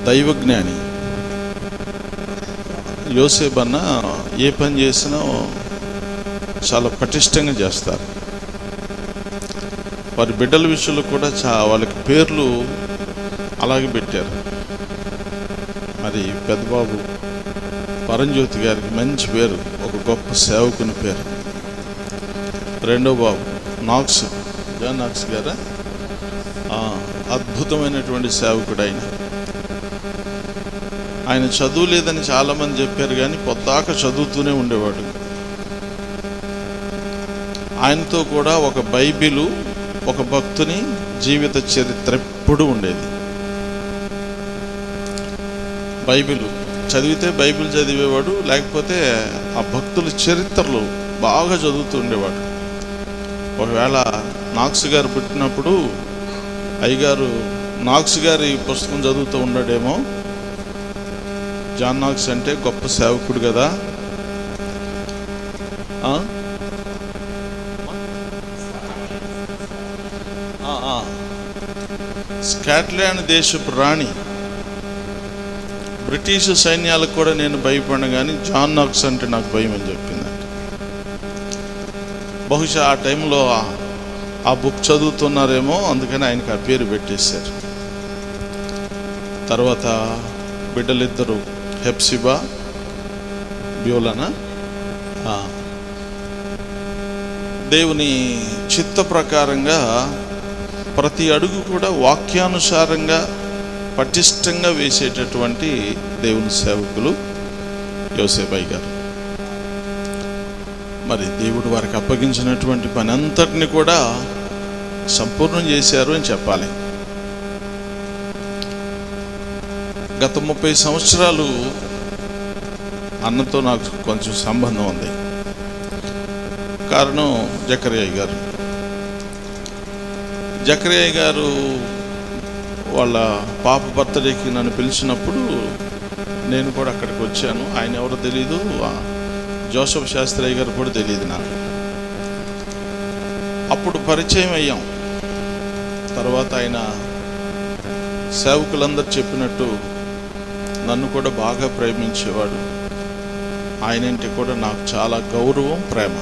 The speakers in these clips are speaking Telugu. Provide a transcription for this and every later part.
దైవజ్ఞాని. యోసేపు అన్న ఏ పని చేసినా చాలా పటిష్టంగా చేస్తారు. వారి బిడ్డల విషయంలో కూడా వాళ్ళకి పేర్లు అలాగే పెట్టారు. మరి పెద్దబాబు పరంజ్యోతి గారికి మంచి పేరు, ఒక గొప్ప సేవకుని పేరు. రెండో బాబు జాన్ నాక్స్ గారు అద్భుతమైనటువంటి సేవకుడు. ఆయన చదువు లేదని చాలామంది చెప్పారు, కానీ పొద్దాక చదువుతూనే ఉండేవాడు. ఆయనతో కూడా ఒక బైబిలు, ఒక భక్తుని జీవిత చరిత్ర ఎప్పుడు ఉండేది. బైబిల్ చదివితే బైబిల్ చదివేవాడు, లేకపోతే ఆ భక్తుల చరిత్రలు బాగా చదువుతూ ఉండేవాడు. ఒకవేళ నాక్స్ గారు పుట్టినప్పుడు అయ్యగారు నాక్స్ గారి పుస్తకం చదువుతూ ఉన్నాడేమో. జాన్ నాక్స్ అంటే గొప్ప సేవకుడు కదా. స్కాట్లాండ్ దేశపు రాణి. బ్రిటిష్ సైన్యాలకు కూడా నేను భయపడిన, కానీ జాన్ నాక్స్ అంటే నాకు భయం అని చెప్పిందంట. బహుశా ఆ టైంలో ఆ బుక్ చదువుతున్నారేమో, అందుకని ఆయనకి ఆ పేరు పెట్టేశారు. తర్వాత బిడ్డలిద్దరు హెప్సిబా, బ్యూలనా. దేవుని చిత్త ప్రకారంగా ప్రతి అడుగు కూడా వాక్యానుసారంగా పటిష్టంగా వేసేటటువంటి దేవుని సేవకులు యోసేపు గారు. మరి దేవుడు వారికి అప్పగించినటువంటి పని అంతటిని కూడా సంపూర్ణం చేశారు అని చెప్పాలి. గత 30 సంవత్సరాలు అన్నతో నాకు కొంచెం సంబంధం ఉంది. కారణం జకరియా గారు వాళ్ళ పాప బర్త్డేకి నన్ను పిలిచినప్పుడు నేను కూడా అక్కడికి వచ్చాను. ఆయన ఎవరో తెలీదు, జోసెఫ్ శాస్త్రి గారు కూడా తెలియదు నాకు. అప్పుడు పరిచయం అయ్యాం. తర్వాత ఆయన సేవకులందరూ చెప్పినట్టు నన్ను కూడా బాగా ప్రేమించేవాడు. ఆయనంటే కూడా నాకు చాలా గౌరవం, ప్రేమ.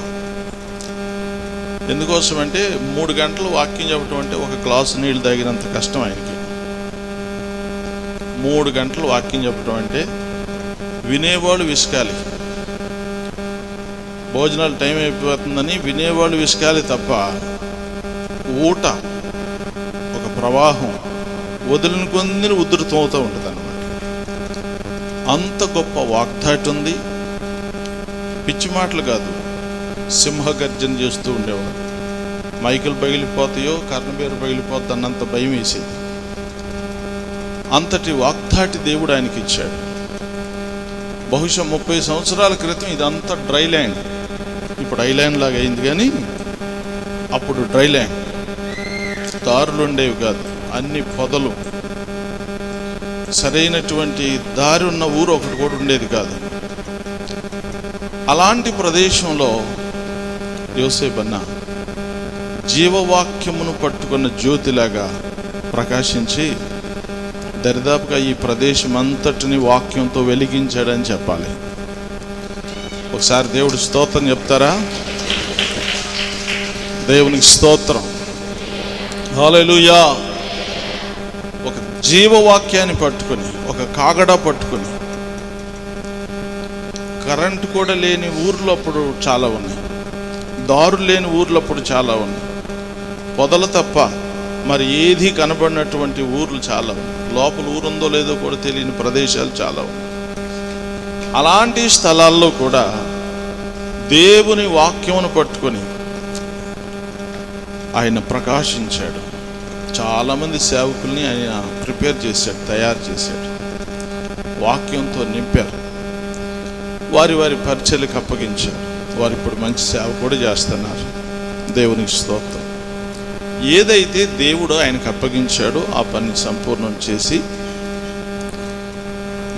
ఎందుకోసమంటే 3 గంటలు వాక్యం చెప్పడం అంటే ఒక గ్లాసు నీళ్ళు తాగినంత కష్టం ఆయనకి. 3 గంటలు వాక్యం చెప్పడం అంటే వినేవాళ్ళు విసుకాలి. భోజనాలు టైం అయిపోతుందని వినేవాళ్ళు విసుకాలి తప్ప, ఊట ఒక ప్రవాహం వదిలిన కొందిని ఉధృతం అవుతూ ఉంటుంది అన్నమాట. అంత గొప్ప వాగ్దాటి ఉంది. పిచ్చి మాటలు కాదు, సింహగర్జన చేస్తూ ఉండేవాడు. మైకులు పగిలిపోతాయో కర్ణబేరు పగిలిపోద్ది అన్నంత భయం వేసేది. అంతటి వాగ్దాటి దేవుడు ఆయనకి ఇచ్చాడు. బహుశా 30 సంవత్సరాల క్రితం ఇదంతా డ్రై ల్యాండ్, ఇప్పుడు ఐలాండ్ లాగా అయింది. కానీ అప్పుడు డ్రై ల్యాండ్, దారులు ఉండేవి కాదు, అన్ని పొదలు. సరైనటువంటి దారి ఉన్న ఊరు ఒకటి కూడా ఉండేది కాదు. అలాంటి ప్రదేశంలో యోసేపు అన్న జీవవాక్యమును పట్టుకున్న జ్యోతిలాగా ప్రకాశించి దరిదాపుగా ఈ ప్రదేశం అంతటిని వాక్యంతో వెలిగించాడని చెప్పాలి. ఒకసారి దేవుడి స్తోత్రం చెప్తారా? దేవునికి స్తోత్రం, హల్లెలూయా. ఒక జీవవాక్యాన్ని పట్టుకొని, ఒక కాగడ పట్టుకొని, కరెంటు కూడా లేని ఊర్లు అప్పుడు చాలా ఉన్నాయి, దారులు లేని ఊర్లు అప్పుడు చాలా ఉన్నాయి, పొదలు తప్ప మరి ఏది కనబడినటువంటి ఊర్లు చాలా ఉన్నాయి, లోపల ఊరుందో లేదో కూడా తెలియని ప్రదేశాలు చాలా ఉన్నాయి. అలాంటి స్థలాల్లో కూడా దేవుని వాక్యమును పట్టుకొని ఆయన ప్రకాశించాడు. చాలామంది సేవకుల్ని ఆయన ప్రిపేర్ చేశాడు, తయారు చేశాడు, వాక్యంతో నింపారు, వారి వారి పరిచర్యలకు అప్పగించారు. వారు ఇప్పుడు మంచి సేవ కూడా చేస్తున్నారు. దేవునికి స్తోత్రం. ఏదైతే దేవుడు ఆయనకు అప్పగించాడో ఆ పని సంపూర్ణం చేసి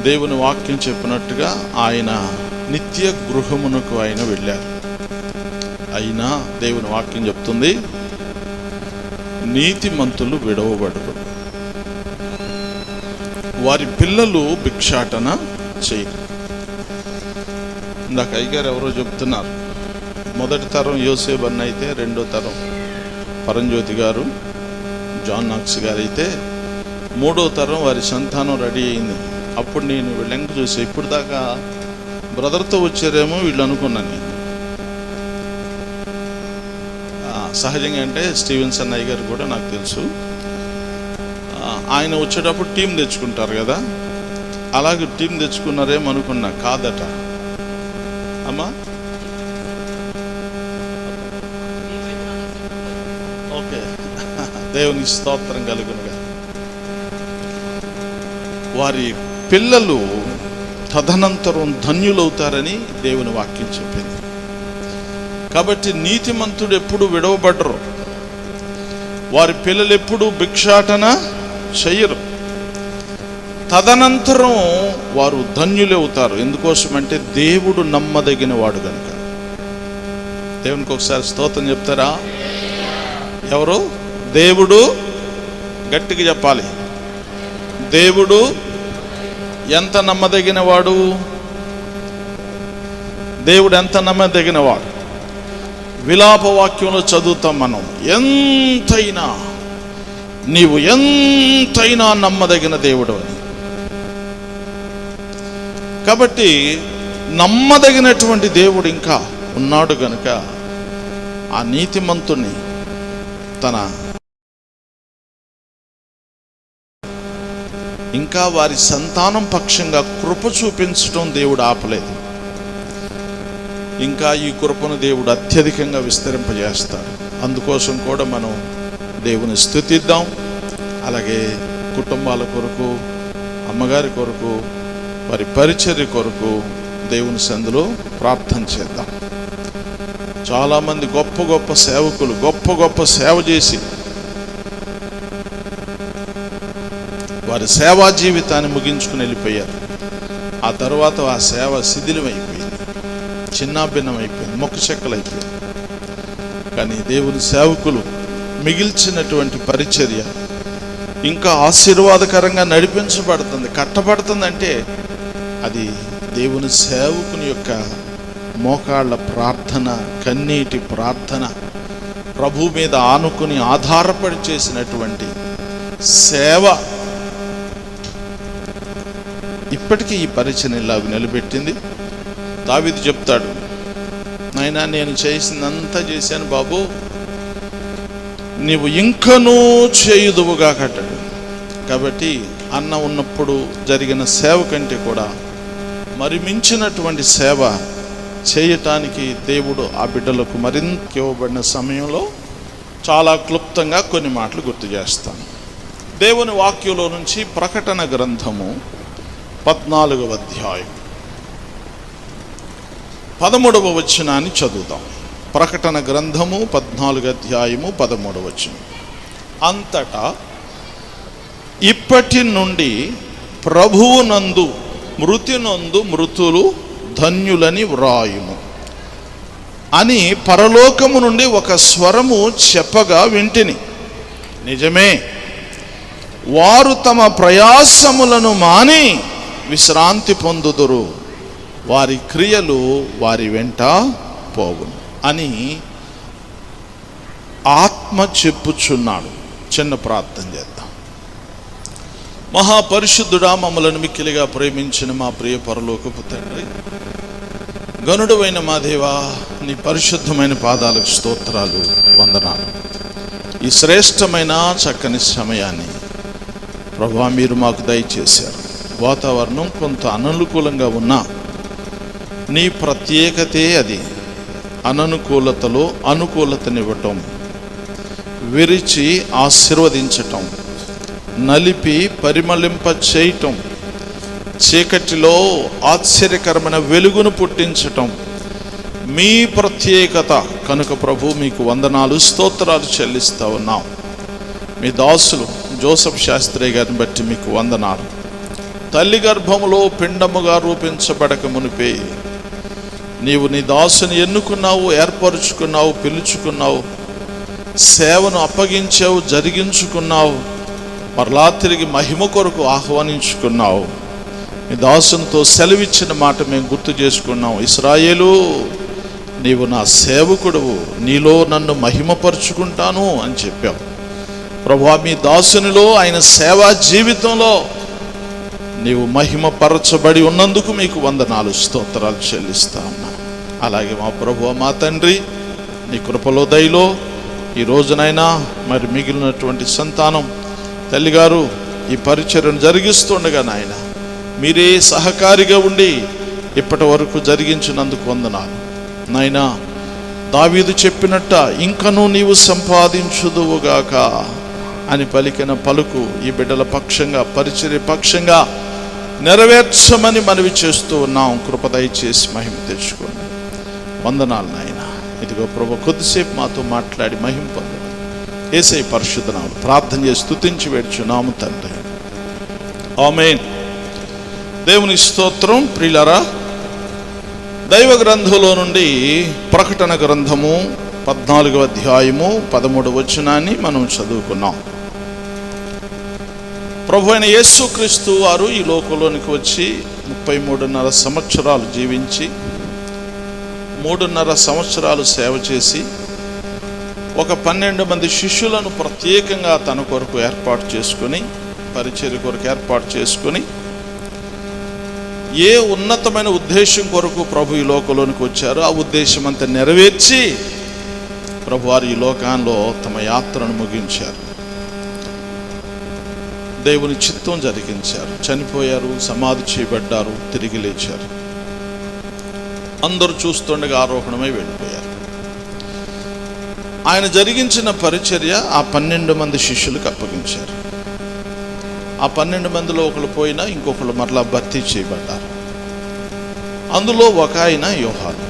దేవుని వాక్యం చెప్పినట్టుగా ఆయన నిత్య గృహమునకు ఆయన వెళ్ళారు. అయినా దేవుని వాక్యం చెప్తుంది, నీతిమంతులు విడవబడరు. వారి పిల్లలు భిక్షాటన చేయరు. ఇందాక అయ్యగారు ఎవరో చెప్తున్నారు, మొదటి తరం యోసేపు అన్న అయితే, రెండో తరం పరంజ్యోతి గారు, జాన్ నాక్స్ గారు అయితే, మూడో తరం వారి సంతానం రెడీ అయింది. అప్పుడు నేను వీళ్ళెంక చూసి, ఇప్పుడు దాకా బ్రదర్తో వచ్చారేమో వీళ్ళు అనుకున్నాను నేను. సహజంగా అంటే స్టీవెన్సన్ అయ్య గారు కూడా నాకు తెలుసు, ఆయన వచ్చేటప్పుడు టీం తెచ్చుకుంటారు కదా, అలాగే టీం తెచ్చుకున్నారేమో అనుకున్నా. కాదట అమ్మా. ఓకే, దేవుని స్తోత్రం కలుగునుగా. వారి పిల్లలు తదనంతరం ధన్యులవుతారని దేవుని వాక్యం చెప్పింది. కాబట్టి నీతిమంతుడు ఎప్పుడు విడవబడరు, వారి పిల్లలు ఎప్పుడు భిక్షాటన చెయ్యరు. తదనంతరం వారు ధన్యులవుతారు. ఎందుకోసమంటే దేవుడు నమ్మదగిన వాడు కనుక. దేవునికి ఒకసారి స్తోత్రం చెప్తారా? ఎవరు? దేవుడు. గట్టిగా చెప్పాలి. దేవుడు ఎంత నమ్మదగిన వాడు? దేవుడు ఎంత నమ్మదగిన వాడు? విలాప వాక్యంలో చదువుతాం మనం, ఎంతైనా నీవు ఎంతైనా నమ్మదగిన దేవుడు అని. కాబట్టి నమ్మదగినటువంటి దేవుడు ఇంకా ఉన్నాడు గనుక ఆ నీతిమంతుణ్ణి తన ఇంకా వారి సంతానం పక్షంగా కృప చూపించడం దేవుడు ఆపలేదు. ఇంకా ఈ కృపను దేవుడు అత్యధికంగా విస్తరింపజేస్తాడు. అందుకోసం కూడా మనం దేవుని స్తుతిద్దాం. అలాగే కుటుంబాల కొరకు, అమ్మగారి కొరకు, వారి పరిచర్య కొరకు దేవుని సందులో ప్రార్థన చేద్దాం. చాలామంది గొప్ప గొప్ప సేవకులు గొప్ప గొప్ప సేవ చేసి వారి సేవా జీవితాన్ని ముగించుకుని వెళ్ళిపోయారు. ఆ తర్వాత ఆ సేవ శిథిలమైపోయింది, చిన్నాభిన్నమైపోయింది, మొక్కచెక్కలైపోయింది. కానీ దేవుని సేవకులు మిగిల్చినటువంటి పరిచర్య ఇంకా ఆశీర్వాదకరంగా నడిపించబడుతుంది, కట్టబడుతుంది. అంటే అది దేవుని సేవకుని యొక్క మోకాళ్ళ ప్రార్థన, కన్నీటి ప్రార్థన, ప్రభు మీద ఆనుకుని ఆధారపడి చేసినటువంటి సేవ ఇప్పటికీ ఈ పరిచయం ఇలాగ నిలబెట్టింది. దావీదు చెప్తాడు, నాయనా నేను చేసిందంతా చేశాను బాబు, నీవు ఇంకనూ చేయుదువుగా కట్టాడు. కాబట్టి అన్న ఉన్నప్పుడు జరిగిన సేవ కంటే కూడా మరి మించినటువంటి సేవ చేయటానికి దేవుడు ఆ బిడ్డలకు మరింత ఇవ్వబడిన సమయంలో చాలా క్లుప్తంగా కొన్ని మాటలు గుర్తు చేస్తాను. దేవుని వాక్యంలో నుంచి ప్రకటన గ్రంథము 14వ అధ్యాయం 13వ వచనాన్ని చదువుదాం. ప్రకటన గ్రంథము 14వ అధ్యాయము 13వ వచనం. అంతటా ఇప్పటి నుండి ప్రభువునందు మృతినందు మృతులు ధన్యులని వ్రాయుము అని పరలోకము నుండి ఒక స్వరము చెప్పగా వింటిని. నిజమే, వారు తమ ప్రయాసములను మాని విశ్రాంతి పొందుదురు, వారి క్రియలు వారి వెంట పోవును అని ఆత్మ చెప్పుచున్నాడు. చిన్న ప్రార్థన చేద్దాం. మహాపరిశుద్ధుడా, మమ్మలను మిక్కిలిగా ప్రేమించిన మా ప్రియ పరలోకపు తండ్రి, గనుడవైన మా దేవా, నీ పరిశుద్ధమైన పాదాలకు స్తోత్రాలు, వందనాలు. ఈ శ్రేష్టమైన చక్కని సమయాన్ని ప్రభువా మీరు మాకు దయచేశారు. వాతావరణం కొంత అననుకూలంగా ఉన్నా నీ ప్రత్యేకతే అది. అననుకూలతలో అనుకూలతనివ్వటం, విరిచి ఆశీర్వదించటం, నలిపి పరిమళింప చేయటం, చీకటిలో ఆశ్చర్యకరమైన వెలుగును పుట్టించటం మీ ప్రత్యేకత కనుక ప్రభు మీకు వందనాలు, స్తోత్రాలు చెల్లిస్తూ ఉన్నాం. మీ దాసులు జోసెఫ్ శాస్త్రి గారిని బట్టి మీకు వందనాలు. తల్లి గర్భములో పిండముగా రూపించబడక మునిపే నీవు నీ దాసుని ఎన్నుకున్నావు, ఏర్పరుచుకున్నావు, పిలుచుకున్నావు, సేవను అప్పగించావు, జరిగించుకున్నావు. మరలా తిరిగి మహిమ కొరకు ఆహ్వానించుకున్నావు. నీ దాసునితో సెలవిచ్చిన మాట మేము గుర్తు చేసుకున్నాం. ఇశ్రాయేలు, నీవు నా సేవకుడువు, నీలో నన్ను మహిమపరుచుకుంటాను అని చెప్పావు. ప్రభువా, మీ దాసునిలో, ఆయన సేవా జీవితంలో నీవు మహిమపరచబడి ఉన్నందుకు మీకు వందనాలు, స్తోత్రాలు చెల్లిస్తా ఉన్నా. అలాగే మా ప్రభువా, మా తండ్రి, నీ కృపలో దయలో ఈ రోజునైనా మరి మిగిలినటువంటి సంతానం తల్లిగారు ఈ పరిచర్యను జరిగిస్తుండగా నాయన మీరే సహకారిగా ఉండి ఇప్పటి వరకు జరిగించినందుకు వందనాలు నాయనా. దావీదు చెప్పినట్ట, ఇంకనూ నీవు సంపాదించుదువుగాక అని పలికిన పలుకు ఈ బిడ్డల పక్షంగా, పరిచర్య పక్షంగా నెరవేర్చమని మనవి చేస్తూ ఉన్నాం. కృప దయచేసి మహిమ తెచ్చుకోండి. వందనాలు నాయన. ఇదిగో ప్రభు, కొద్దిసేపు మాతో మాట్లాడి మహిమ పొందండి. యేసయ్య పరిశుద్ధ నామములో ప్రార్థన చేసి స్తుతించి వేడుచున్నాము తండ్రి, ఆమేన్. దేవుని స్తోత్రం. ప్రియులారా, దైవ గ్రంథంలో నుండి ప్రకటన గ్రంథము 14వ అధ్యాయము 13వ వచనాన్ని మనం చదువుకున్నాం. ప్రభు అయిన యేసుక్రీస్తు వారు ఈ లోకంలోనికి వచ్చి 33.5 సంవత్సరాలు జీవించి 3.5 సంవత్సరాలు సేవ చేసి ఒక 12 మంది శిష్యులను ప్రత్యేకంగా తన కొరకు ఏర్పాటు చేసుకుని, పరిచర్య కొరకు ఏర్పాటు చేసుకుని, ఏ ఉన్నతమైన ఉద్దేశం కొరకు ప్రభు ఈ లోకంలోనికి వచ్చారో ఆ ఉద్దేశం అంతా నెరవేర్చి ప్రభు వారు ఈ లోకంలో తమ యాత్రను ముగించారు. దేవుని చిత్తం జరిగించారు. చనిపోయారు, సమాధి చేయబడ్డారు, తిరిగి లేచారు. అందరూ చూస్తుండగా ఆరోహణమై వెళ్ళిపోయారు. ఆయన జరిగించిన పరిచర్య ఆ 12 మంది శిష్యులకు అప్పగించారు. ఆ 12 మందిలో ఒకరు పోయినా ఇంకొకరు మరలా భర్తీ చేయబడ్డారు. అందులో ఒక ఆయన యోహాను.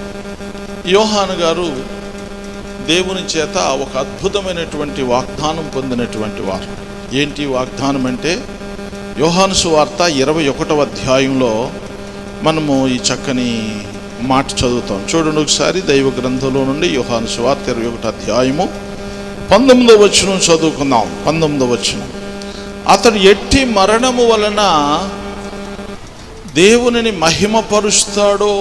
యోహాను గారు దేవుని చేత ఒక అద్భుతమైనటువంటి వాగ్దానం పొందినటువంటి వారు. ఏంటి వాగ్దానం అంటే, యోహాను సువార్త 21వ అధ్యాయంలో మనము ఈ చక్కని మాట చదువుతాం. చూడండి ఒకసారి దైవ గ్రంథంలో నుండి యోహాను సువార్త 21వ అధ్యాయము 19వ వచనం చదువుకుందాం. 19వ వచనం, అతడు ఎట్టి మరణము వలన దేవునిని మహిమపరుస్తాడో,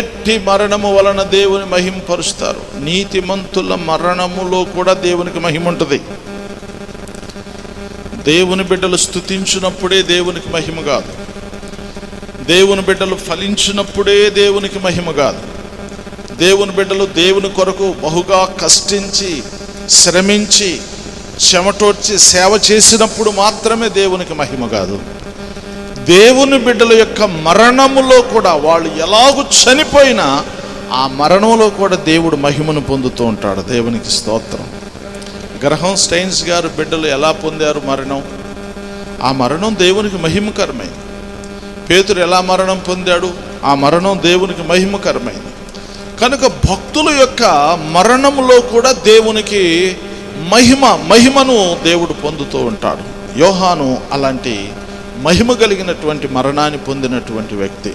ఎట్టి మరణము వలన దేవుని మహిమపరుస్తారు. నీతిమంతుల మరణములో కూడా దేవునికి మహిమ ఉంటుంది. దేవుని బిడ్డలు స్తుతించినప్పుడే దేవునికి మహిమ కాదు. దేవుని బిడ్డలు ఫలించినప్పుడే దేవునికి మహిమ కాదు. దేవుని బిడ్డలు దేవుని కొరకు బహుగా కష్టించి, శ్రమించి, చెమటోడ్చి సేవ చేసినప్పుడు మాత్రమే దేవునికి మహిమ కాదు. దేవుని బిడ్డల యొక్క మరణములో కూడా, వాళ్ళు ఎలాగూ చనిపోయినా ఆ మరణంలో కూడా దేవుడు మహిమను పొందుతూ ఉంటాడు. దేవునికి స్తోత్రం. గ్రహం స్టైన్స్ గారు బిడ్డలు ఎలా పొందారు మరణం? ఆ మరణం దేవునికి మహిమకరమైంది. పేతురు ఎలా మరణం పొందాడు? ఆ మరణం దేవునికి మహిమకరమైంది. కనుక భక్తుల యొక్క మరణములో కూడా దేవునికి మహిమను దేవుడు పొందుతూ ఉంటాడు. యోహాను అలాంటి మహిమ కలిగినటువంటి మరణాన్ని పొందినటువంటి వ్యక్తి.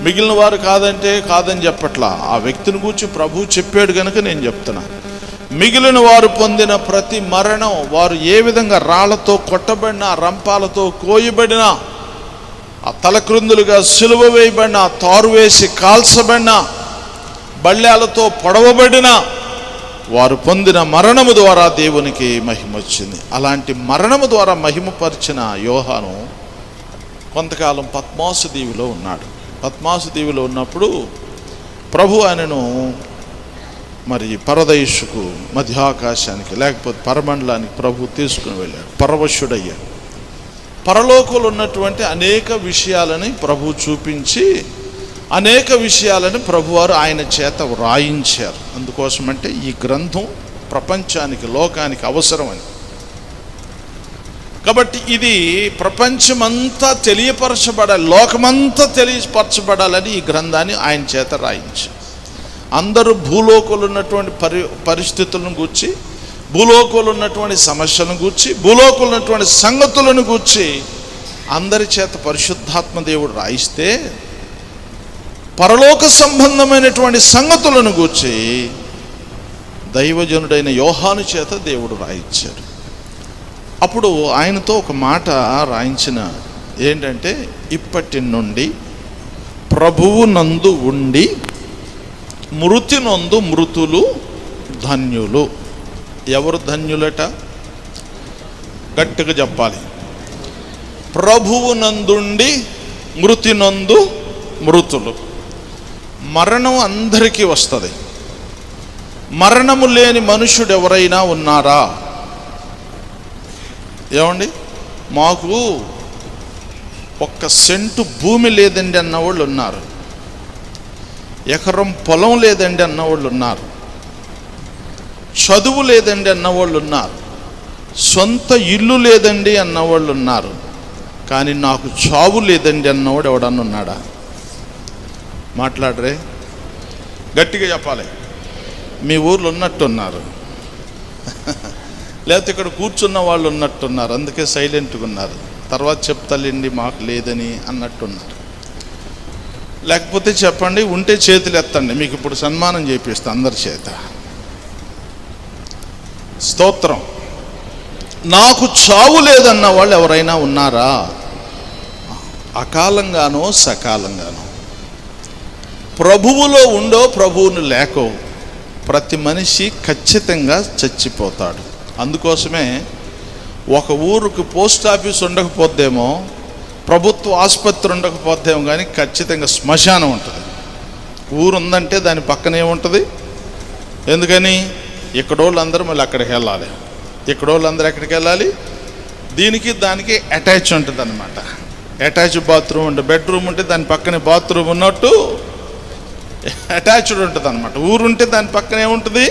మిగిలిన వారు కాదని చెప్పట్లా. ఆ వ్యక్తిని గురించి ప్రభువు చెప్పాడు కనుక నేను చెప్తున్నా. మిగిలిన వారు పొందిన ప్రతి మరణం, వారు ఏ విధంగా రాళ్లతో కొట్టబడినా, రంపాలతో కోయబడినా, ఆ తలక్రిందులుగా సిలువ వేయబడినా, తారు వేసి కాల్చబడినా, బళ్ళాలతో పొడవబడినా, వారు పొందిన మరణము ద్వారా దేవునికి మహిమ వచ్చింది. అలాంటి మరణము ద్వారా మహిమపరిచిన యోహాను కొంతకాలం పద్మాసు దీవిలో ఉన్నాడు. పద్మాసు దీవిలో ఉన్నప్పుడు ప్రభు ఆయనను మరి పరదైషుకు, మధ్యాకాశానికి, లేకపోతే పరమండలానికి ప్రభు తీసుకుని వెళ్ళాడు. పరవశుడయ్యాడు. పరలోకంలో ఉన్నటువంటి అనేక విషయాలని ప్రభు చూపించి, అనేక విషయాలను ప్రభువారు ఆయన చేత వ్రాయించారు. అందుకోసమంటే ఈ గ్రంథం ప్రపంచానికి, లోకానికి అవసరమని. కాబట్టి ఇది ప్రపంచమంతా తెలియపరచబడాలి, లోకమంతా తెలియపరచబడాలని ఈ గ్రంథాన్ని ఆయన చేత రాయించారు. అందరూ భూలోకంలో ఉన్నటువంటి పరిస్థితులను గూర్చి, భూలోకంలో ఉన్నటువంటి సమస్యలను గూర్చి, భూలోకంలో ఉన్నటువంటి సంగతులను గూర్చి అందరి చేత పరిశుద్ధాత్మ దేవుడు రాయిస్తే, పరలోక సంబంధమైనటువంటి సంగతులను గూర్చి దైవజనుడైన యోహాను చేత దేవుడు రాయించాడు. అప్పుడు ఆయనతో ఒక మాట రాయించిన, ఏంటంటే ఇప్పటి నుండి ప్రభువు నందు ఉండి మృతి నందు మృతులు ధన్యులు. ఎవరు ధన్యులట? గట్టిగా చెప్పాలి. ప్రభువు నందుండి మృతి నందు మృతులు. మరణం అందరికీ వస్తుంది. మరణము లేని మనుషుడు ఎవరైనా ఉన్నారా? ఏమండి, మాకు ఒక్క సెంటు భూమి లేదండి అన్నవాళ్ళు ఉన్నారు. ఎకరం పొలం లేదండి అన్నవాళ్ళు ఉన్నారు. చదువు లేదండి అన్నవాళ్ళు ఉన్నారు. సొంత ఇల్లు లేదండి అన్నవాళ్ళు ఉన్నారు. కానీ నాకు చావు లేదండి అన్నవాడు ఎవడన్నా ఉన్నాడా? మాట్లాడరే, గట్టిగా చెప్పాలి. మీ ఊర్లో ఉన్నట్టున్నారు, లేకపోతే ఇక్కడ కూర్చున్న వాళ్ళు ఉన్నట్టున్నారు, అందుకే సైలెంట్గా ఉన్నారు. తర్వాత చెప్తాలేండి మాకు లేదని అన్నట్టున్నారు. లేకపోతే చెప్పండి, ఉంటే చేతులు ఎత్తండి, మీకు ఇప్పుడు సన్మానం చేపిస్తా అందరి చేత. స్తోత్రం. నాకు చావు లేదన్న వాళ్ళు ఎవరైనా ఉన్నారా? అకాలంగానో సకాలంగానో, ప్రభువులో ఉండో ప్రభువును లేకో ప్రతి మనిషి ఖచ్చితంగా చచ్చిపోతాడు. అందుకోసమే ఒక ఊరికి పోస్ట్ ఆఫీస్ ఉండకపోద్దేమో, ప్రభుత్వ ఆసుపత్రి ఉండకపోద్దేమో, కానీ ఖచ్చితంగా శ్మశానం ఉంటుంది. ఊరు ఉందంటే దాని పక్కనే ఉంటుంది. ఎందుకని? ఇక్కడోళ్ళందరూ మళ్ళీ అక్కడికి వెళ్ళాలి, ఇక్కడోళ్ళందరూ ఎక్కడికి వెళ్ళాలి? దీనికి దానికి అటాచ్ ఉంటుంది అన్నమాట. అటాచ్ బాత్రూమ్ ఉంటే, బెడ్రూమ్ ఉంటే దాని పక్కనే బాత్రూమ్ ఉన్నట్టు అటాచ్డ్ ఉంటుంది అన్నమాట. ఊరుంటే దాని పక్కనే ఉంటుంది,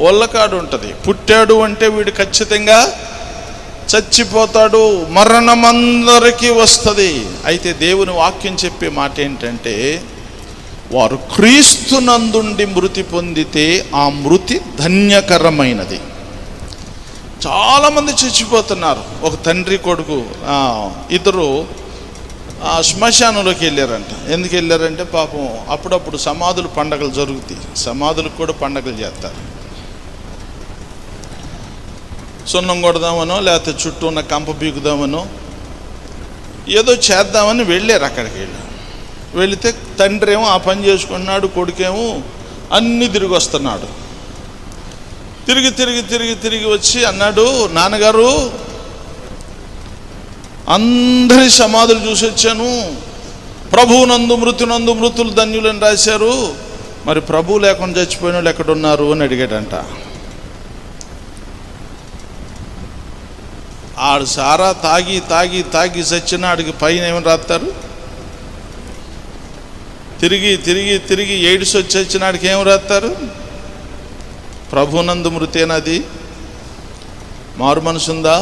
ఒళ్ళకాడు ఉంటుంది. పుట్టాడు అంటే వీడు ఖచ్చితంగా చచ్చిపోతాడు. మరణం అందరికీ వస్తుంది. అయితే దేవుని వాక్యం చెప్పే మాట ఏంటంటే, వారు క్రీస్తునందుండి మృతి పొందితే ఆ మృతి ధన్యకరమైనది. చాలామంది చచ్చిపోతున్నారు. ఒక తండ్రి కొడుకు ఇద్దరు శ్మశానంలోకి వెళ్ళారంట. ఎందుకు వెళ్ళారంటే, పాపం అప్పుడప్పుడు సమాధులు పండగలు జరుగుతాయి, సమాధులకు కూడా పండగలు చేస్తారు. సున్నం కొడదామనో లేకపోతే చుట్టూ ఉన్న కంప పీకుదామనో ఏదో చేద్దామని వెళ్ళారు. అక్కడికి వెళితే తండ్రి ఏమో ఆ పని చేసుకుంటున్నాడు, కొడుకేమో అన్నీ తిరిగి వస్తున్నాడు. తిరిగి తిరిగి తిరిగి తిరిగి వచ్చి అన్నాడు, నాన్నగారు అందరి సమాధులు చూసి వచ్చాను, ప్రభువునందు మృతునందు మృతులు ధన్యులని రాశారు, మరి ప్రభువు లేకుండా చచ్చిపోయిన వాళ్ళు ఎక్కడున్నారు అని అడిగాడంట. ఆడు సారా తాగి తాగి తాగి చచ్చినాడికి పైన ఏమని రాస్తారు? తిరిగి తిరిగి తిరిగి ఏడ్స్ వచ్చి వచ్చినాడికి ఏమి రాస్తారు? ప్రభునందు మృతేనది. మారు మనసుందా?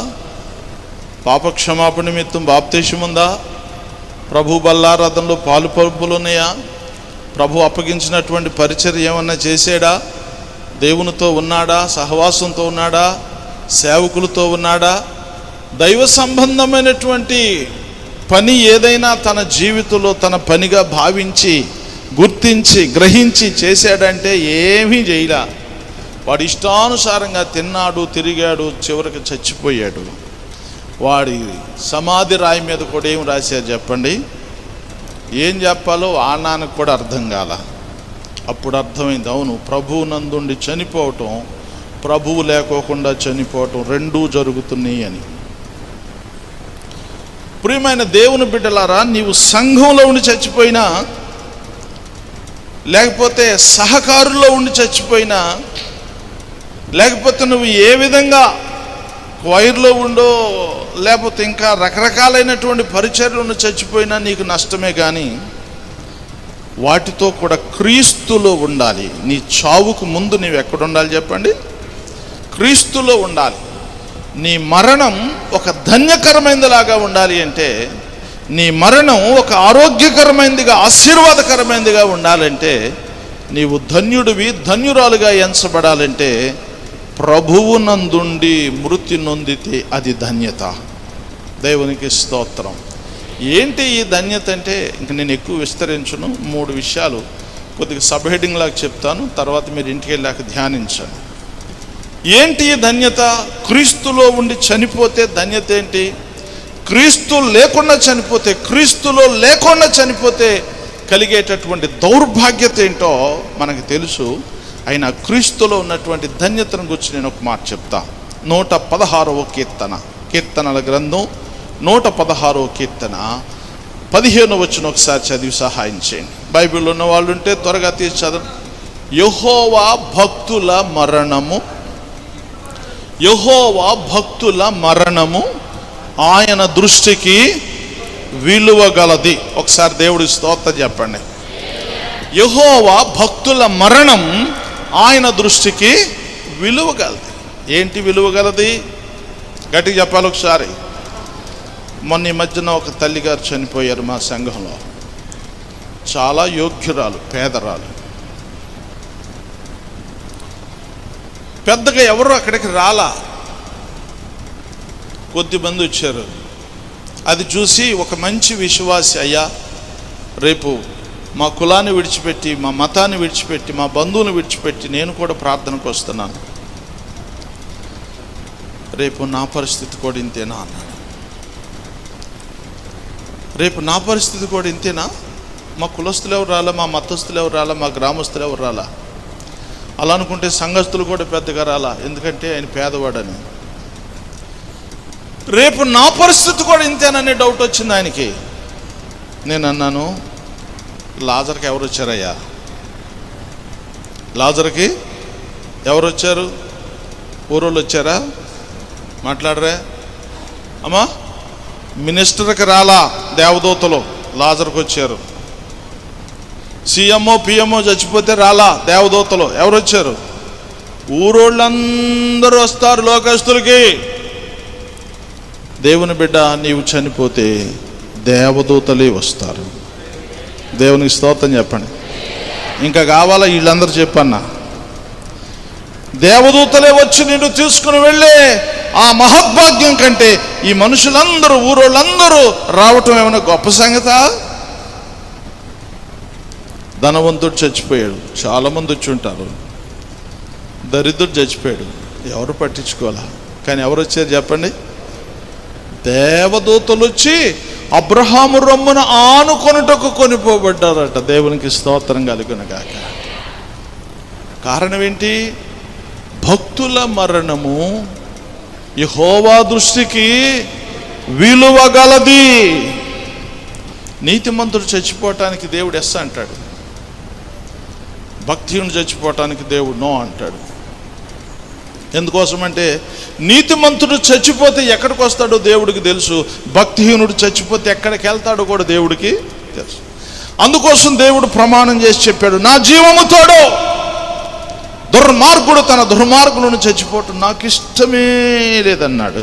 పాపక్షమాపణ నిమిత్తం బాప్తీసం ఉందా? ప్రభు బల్లారాధనలో పాలు పరుపులు ఉన్నాయా? ప్రభు అప్పగించినటువంటి పరిచర్య ఏమన్నా చేసాడా? దేవునితో ఉన్నాడా? సహవాసంతో ఉన్నాడా? సేవకులతో ఉన్నాడా? దైవ సంబంధమైనటువంటి పని ఏదైనా తన జీవితంలో తన పనిగా భావించి గుర్తించి గ్రహించి చేశాడంటే ఏమీ చేయలా. వాడి ఇష్టానుసారంగా తిన్నాడు, తిరిగాడు, చివరికి చచ్చిపోయాడు. వాడి సమాధి రాయి మీద కూడా ఏం రాశారు చెప్పండి? ఏం చెప్పాలో ఆ నాన్నకు కూడా అర్థం కాల. అప్పుడు అర్థమైంది, అవును, ప్రభువు నందుండి చనిపోవటం, ప్రభువు లేకోకుండా చనిపోవటం రెండూ జరుగుతున్నాయి అని. ప్రియమైన దేవుని బిడ్డలారా, నీవు సంఘంలో ఉండి చచ్చిపోయినా, లేకపోతే సహకారుల్లో ఉండి చచ్చిపోయినా, లేకపోతే నువ్వు ఏ విధంగా వైర్లో ఉండో, లేకపోతే ఇంకా రకరకాలైనటువంటి పరిచర్యలను చచ్చిపోయినా నీకు నష్టమే. కానీ వాటితో కూడా క్రీస్తులో ఉండాలి. నీ చావుకు ముందు నీవు ఎక్కడ ఉండాలి చెప్పండి? క్రీస్తులో ఉండాలి. నీ మరణం ఒక ధన్యకరమైనదిలాగా ఉండాలి అంటే, నీ మరణం ఒక ఆరోగ్యకరమైనదిగా, ఆశీర్వాదకరమైనదిగా ఉండాలంటే, నీవు ధన్యుడివి, ధన్యురాలుగా ఎంచబడాలంటే ప్రభువు నందుండి మృతి నొందితే అది ధన్యత. దేవునికి స్తోత్రం. ఏంటి ఈ ధన్యత అంటే, ఇంక నేను ఎక్కువ విస్తరించను. 3 విషయాలు కొద్దిగా సబ్ హెడ్డింగ్ లాగా చెప్తాను, తర్వాత మీరు ఇంటికి వెళ్ళాక ధ్యానించండి. ఏంటి ఈ ధన్యత? క్రీస్తులో ఉండి చనిపోతే ధన్యత ఏంటి? క్రీస్తు లేకుండా చనిపోతే, క్రీస్తులో లేకుండా చనిపోతే కలిగేటటువంటి దౌర్భాగ్యత ఏంటో మనకు తెలుసు. అయినా క్రీస్తులో ఉన్నటువంటి ధన్యతను గురించి నేను ఒక మాట చెప్తా. 116వ కీర్తన, కీర్తనల గ్రంథం 116వ కీర్తన 15వ వచనం ఒకసారి చదివి సహాయం చేయండి. బైబిల్లో ఉన్న వాళ్ళు ఉంటే త్వరగా తీసి చదవండి. యెహోవా భక్తుల మరణము, యెహోవా భక్తుల మరణము ఆయన దృష్టికి విలువ గలది. ఒకసారి దేవుడి స్తోత్రం చెప్పండి. యెహోవా భక్తుల మరణం ఆయన దృష్టికి విలువ గలది. ఏంటి విలువ గలది? గట్టిగా చెప్పాలి ఒకసారి. మొన్న ఈ మధ్యన ఒక తల్లిగారు చనిపోయారు మా సంఘంలో. చాలా యోగ్యురాలు, పేదరాలు. పెద్దగా ఎవరు అక్కడికి రాలా, కొద్దిమంది వచ్చారు. అది చూసి ఒక మంచి విశ్వాసి, అయ్యా రేపు మా కులాన్ని విడిచిపెట్టి, మా మతాన్ని విడిచిపెట్టి, మా బంధువుని విడిచిపెట్టి నేను కూడా ప్రార్థనకు వస్తున్నాను, రేపు నా పరిస్థితి కూడా ఇంతేనా అన్నాడు. రేపు నా పరిస్థితి కూడా ఇంతేనా? మా కులస్తులు ఎవరు రాలా, మా మతస్థులు ఎవరు రాలా, మా గ్రామస్తులు ఎవరు రాలా? అలా అనుకుంటే సంఘస్థులు కూడా పెద్దగా రాలా, ఎందుకంటే ఆయన పేదవాడని. రేపు నా పరిస్థితి కూడా ఇంతేననే డౌట్ వచ్చింది ఆయనకి. నేను అన్నాను, లాజర్కి ఎవరు వచ్చారయ్యా? లాజర్కి ఎవరు వచ్చారు? ఊరోళ్ళు వచ్చారా? మాట్లాడరే అమ్మా. మినిస్టర్కి రాలా దేవదూతలు, లాజర్కి వచ్చారు. సీఎంఓ పిఎంఓ చచ్చిపోతే రాలా దేవదూతలు, ఎవరు వచ్చారు? ఊరోళ్ళందరూ వస్తారు లోకస్తులకి. దేవుని బిడ్డ, నీవు చనిపోతే దేవదూతలే వస్తారు. దేవునికి స్తోత్రం చెప్పండి. ఇంకా కావాలా? వీళ్ళందరూ చెప్పన్నా. దేవదూతలే వచ్చి నిన్ను తీసుకుని వెళ్ళే ఆ మహద్భాగ్యం కంటే ఈ మనుషులందరూ, ఊరోళ్ళందరూ రావటం ఏమైనా గొప్ప సంగతా? ధనవంతుడు చచ్చిపోయాడు, చాలామంది వచ్చి ఉంటారు. దరిద్రుడు చచ్చిపోయాడు, ఎవరు పట్టించుకోవాలా? కానీ ఎవరు వచ్చారు చెప్పండి? దేవదూతలు వచ్చి అబ్రహాము రొమ్మున ఆనుకొనుటకు కొనిపోబడ్డారట. దేవునికి స్తోత్రం కలుగునుగాక. కారణం ఏంటి? భక్తుల మరణము యెహోవా దృష్టికి విలువ గలది. నీతిమంతుడు చచ్చిపోవటానికి దేవుడు ఎస్ అంటాడు, భక్తిహీనుడు చచ్చిపోవటానికి దేవుడు నో అంటాడు. ఎందుకోసమంటే నీతిమంతుడు చచ్చిపోతే ఎక్కడికి వస్తాడో దేవుడికి తెలుసు, భక్తిహీనుడు చచ్చిపోతే ఎక్కడికి వెళ్తాడో కూడా దేవుడికి తెలుసు. అందుకోసం దేవుడు ప్రమాణం చేసి చెప్పాడు, నా జీవము తోడు దుర్మార్గుడు తన దుర్మార్గులను చచ్చిపోవటం నాకు ఇష్టమే లేదన్నాడు.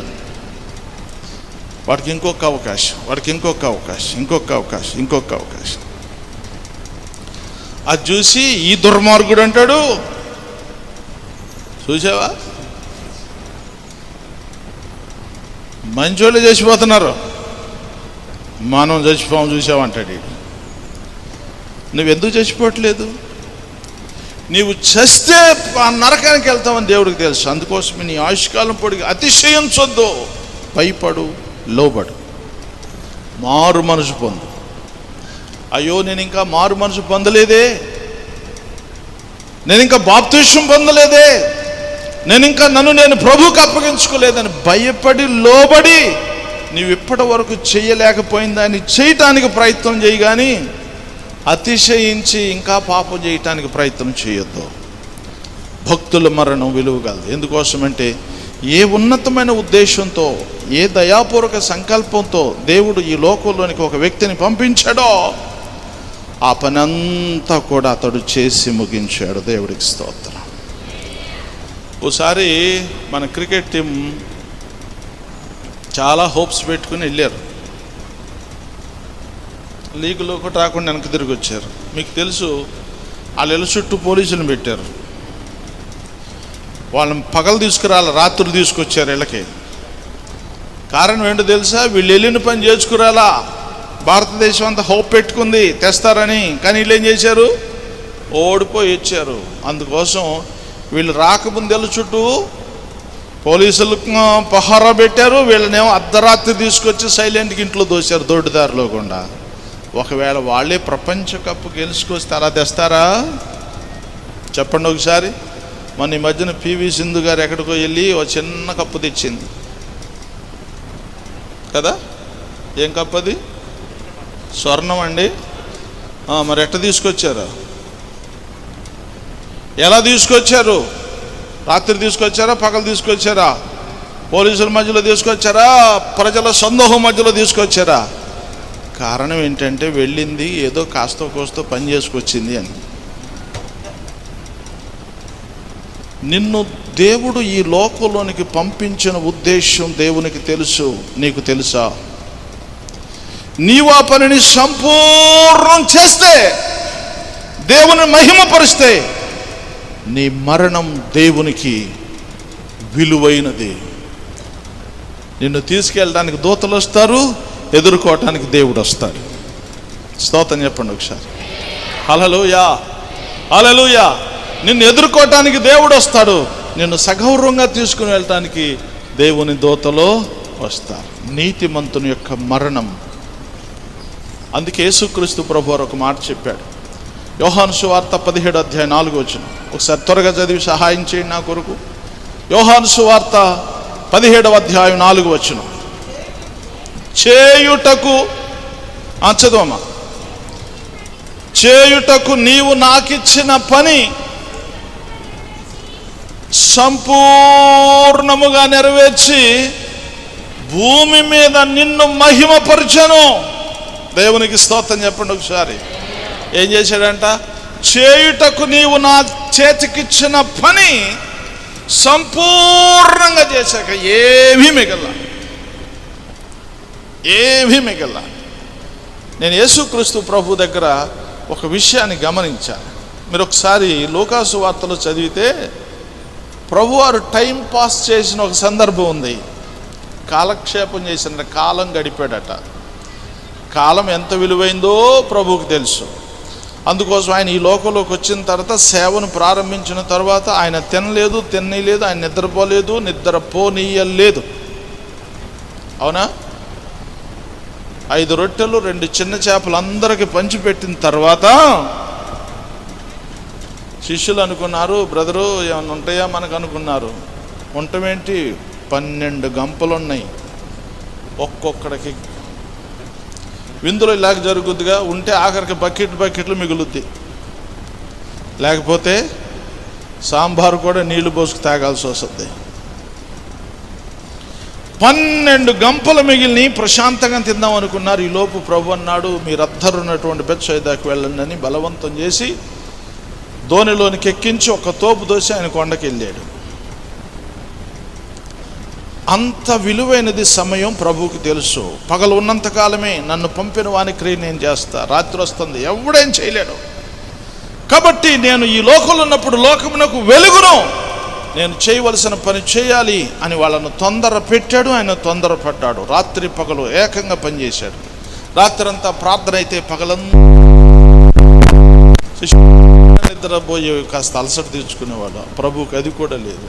వాడికి ఇంకొక అవకాశం, వాడికి ఇంకొక అవకాశం, ఇంకొక అవకాశం, ఇంకొక అవకాశం. అది చూసి ఈ దుర్మార్గుడు అంటాడు, చూసావా మంచోళ్ళు చచ్చిపోతున్నారు, మనం చచ్చిపోం చూసావంటాడు. నువ్వెందుకు చచ్చిపోవట్లేదు? నీవు చస్తే ఆ నరకానికి వెళ్తావని దేవుడికి తెలుసు. అందుకోసమే నీ ఆయుష్కాలం పొడిగి అతిశయించొద్దు, భయపడు, లోబడు, మారు మనసు పొందు. అయ్యో నేను ఇంకా మారు మనసు పొందలేదే, నేను ఇంకా బాప్తిస్మం పొందలేదే, నేను ఇంకా నన్ను నేను ప్రభువుకి అప్పగించుకోలేదని భయపడి లోబడి నీవు ఇప్పటి వరకు చేయలేకపోయిన దాన్ని చేయటానికి ప్రయత్నం చేయి, కానీ అతిశయించి ఇంకా పాపం చేయటానికి ప్రయత్నం చేయొద్దు. భక్తుల మరణం విలువగలదు. ఎందుకోసమంటే ఏ ఉన్నతమైన ఉద్దేశంతో, ఏ దయాపూర్వక సంకల్పంతో దేవుడు ఈ లోకంలోనికి ఒక వ్యక్తిని పంపించాడో ఆ పని అంతా కూడా అతడు చేసి ముగించాడు. దేవుడికి స్తోత్రం. ఓసారి మన క్రికెట్ టీం చాలా హోప్స్ పెట్టుకుని వెళ్ళారు. లీగులో కూడా రాకుండా వెనక్కి తిరిగి వచ్చారు. మీకు తెలుసు, వాళ్ళ ఇళ్ళ చుట్టూ పోలీసులను పెట్టారు. వాళ్ళని పగలు తీసుకురాలి, రాత్రులు తీసుకొచ్చారు ఇళ్ళకి. కారణం ఏంటో తెలుసా? వీళ్ళు వెళ్ళిన పని చేసుకురాలా, భారతదేశం అంతా హోప్ పెట్టుకుంది తెస్తారని. కానీ వీళ్ళు ఏం చేశారు? ఓడిపోయి వచ్చారు. అందుకోసం వీళ్ళు రాకముందు ఇళ్ళ చుట్టూ పోలీసులు పహారా పెట్టారు, వీళ్ళనేమో అర్ధరాత్రి తీసుకొచ్చి సైలెంట్గా ఇంట్లో దోశారు దొడ్డిదారిలో గుండా. ఒకవేళ వాళ్ళే ప్రపంచ కప్పు గెలుచుకొస్తే అలా తెస్తారా? చెప్పండి ఒకసారి. మన ఈ మధ్యన పివి సింధు గారు ఎక్కడికో వెళ్ళి ఒక చిన్న కప్పు తెచ్చింది కదా. ఏం కప్పు అది? స్వర్ణం అండి. మరి ఎట్ట తీసుకొచ్చారు? ఎలా తీసుకొచ్చారు? రాత్రి తీసుకొచ్చారా, పగలు తీసుకొచ్చారా? పోలీసుల మధ్యలో తీసుకొచ్చారా, ప్రజల సందోహం మధ్యలో తీసుకొచ్చారా? కారణం ఏంటంటే వెళ్ళింది ఏదో కాస్తో కోస్తో పని చేసుకొచ్చింది అని. నిన్ను దేవుడు ఈ లోకంలోనికి పంపించిన ఉద్దేశం దేవునికి తెలుసు, నీకు తెలుసా? నీవు ఆ పనిని సంపూర్ణం చేస్తే, దేవుని మహిమపరిస్తే, నీ మరణం దేవునికి విలువైనది. నిన్ను తీసుకెళ్ళడానికి దూతలు వస్తారు, ఎదుర్కోవటానికి దేవుడు వస్తాడు. స్తోత్రం చెప్పండి ఒకసారి. హల్లెలూయా, హల్లెలూయా. నిన్ను ఎదుర్కోవటానికి దేవుడు వస్తాడు, నిన్ను సగౌరవంగా తీసుకుని వెళ్ళటానికి దేవుని దూతలో వస్తారు. నీతిమంతుని యొక్క మరణం. అందుకే యేసుక్రీస్తు ప్రభువారు ఒక మాట చెప్పాడు. యోహాను సువార్త 17:4. ఒకసారి త్వరగా చదివి సహాయం చేయండి నా కొరకు. యోహాను సువార్త 17:4. చేయుటకు చదవమ్మా. చేయుటకు నీవు నాకిచ్చిన పని సంపూర్ణముగా నెరవేర్చి భూమి మీద నిన్ను మహిమపరచను. దేవునికి స్తోత్రం చెప్పండి ఒకసారి. ఏం చేశాడంట? చేయుటకు నీవు నా చేతికిచ్చిన పని సంపూర్ణంగా చేశాక ఏమీ మిగల. నేను యేసుక్రీస్తు ప్రభు దగ్గర ఒక విషయాన్ని గమనించాను. మీరు ఒకసారి లూకాసు వార్తలు చదివితే ప్రభువారు టైం పాస్ చేసిన ఒక సందర్భం ఉంది. కాలక్షేపం చేసిన కాలం గడిపాడట. కాలం ఎంత విలువైందో ప్రభువుకి తెలుసు. అందుకోసం ఆయన ఈ లోకంలోకి వచ్చిన తర్వాత సేవను ప్రారంభించిన తర్వాత ఆయన తినలేదు, తినలేదు, ఆయన నిద్రపోలేదు, నిద్రపోనీయలేదు. అవునా? 5 రొట్టెలు 2 చిన్న చేపలు అందరికి పంచిపెట్టిన తర్వాత శిష్యులు అనుకున్నారు, బ్రదరు ఏమైనా ఉంటాయా మనకు అనుకున్నారు. ఉండటమేంటి, 12 గంపలు ఉన్నాయి. ఒక్కొక్కడికి విందులో ఇలాగ జరుగుద్దిగా. ఉంటే ఆఖరికి బకెట్లు మిగులుద్ది, లేకపోతే సాంబారు కూడా నీళ్లు పోసుకు తాగాల్సి వస్తుంది. 12 గంపలు మిగిలిని ప్రశాంతంగా తిందాం అనుకున్నారు. ఈ లోపు ప్రభు అన్నాడు, మీరందరూ ఉన్నటువంటి బెత్సైదాకు వెళ్ళండి అని బలవంతం చేసి ధోనిలోనికి ఎక్కించి ఒక తోపు దోసి ఆయన కొండకి వెళ్ళాడు. అంత విలువైనది సమయం ప్రభువుకి తెలుసు. పగలు ఉన్నంతకాలమే నన్ను పంపిన వాని క్రియ నేను చేస్తా. రాత్రి వస్తుంది, ఎవడేం చేయలేడు. కాబట్టి నేను ఈ లోకంలో ఉన్నప్పుడు లోకమునకు వెలుగును, నేను చేయవలసిన పని చేయాలి అని వాళ్ళను తొందర పెట్టాడు. ఆయన తొందరపడ్డాడు. రాత్రి పగలు ఏకంగా పనిచేశాడు. రాత్రి అంతా ప్రార్థన అయితే పగలంతా నిద్రపోయే కాస్త అలసట తీర్చుకునేవాడు. ప్రభువుకి అది కూడా లేదు.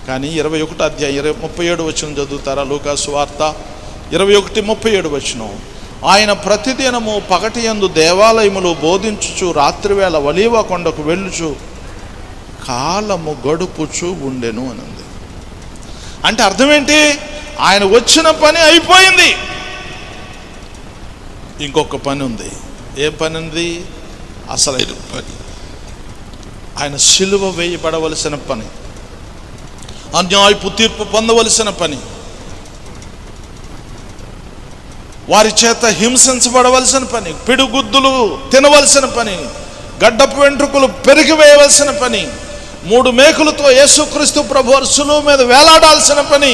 కానీ 21:37 చదువుతారా? లూకాసు వార్త 21:37. ఆయన ప్రతిదినము పగటి యందు దేవాలయములో బోధించుచు రాత్రివేళ ఒలీవ కొండకు వెళ్ళుచు కాలము గడుపుచు ఉండెను అని ఉంది. అంటే అర్థం ఏంటి? ఆయన వచ్చిన పని అయిపోయింది, ఇంకొక పని ఉంది. ఏ పని ఉంది? అసలైన పని. ఆయన సిలువ వేయబడవలసిన పని, అన్యాయపు తీర్పు పొందవలసిన పని, వారి చేత హింసించబడవలసిన పని, పిడుగుద్దులు తినవలసిన పని, గడ్డపు వెంట్రుకలు పెరిగివేయవలసిన పని, 3 మేకులతో యేసుక్రీస్తు ప్రభువారు సులువు మీద వేలాడాల్సిన పని,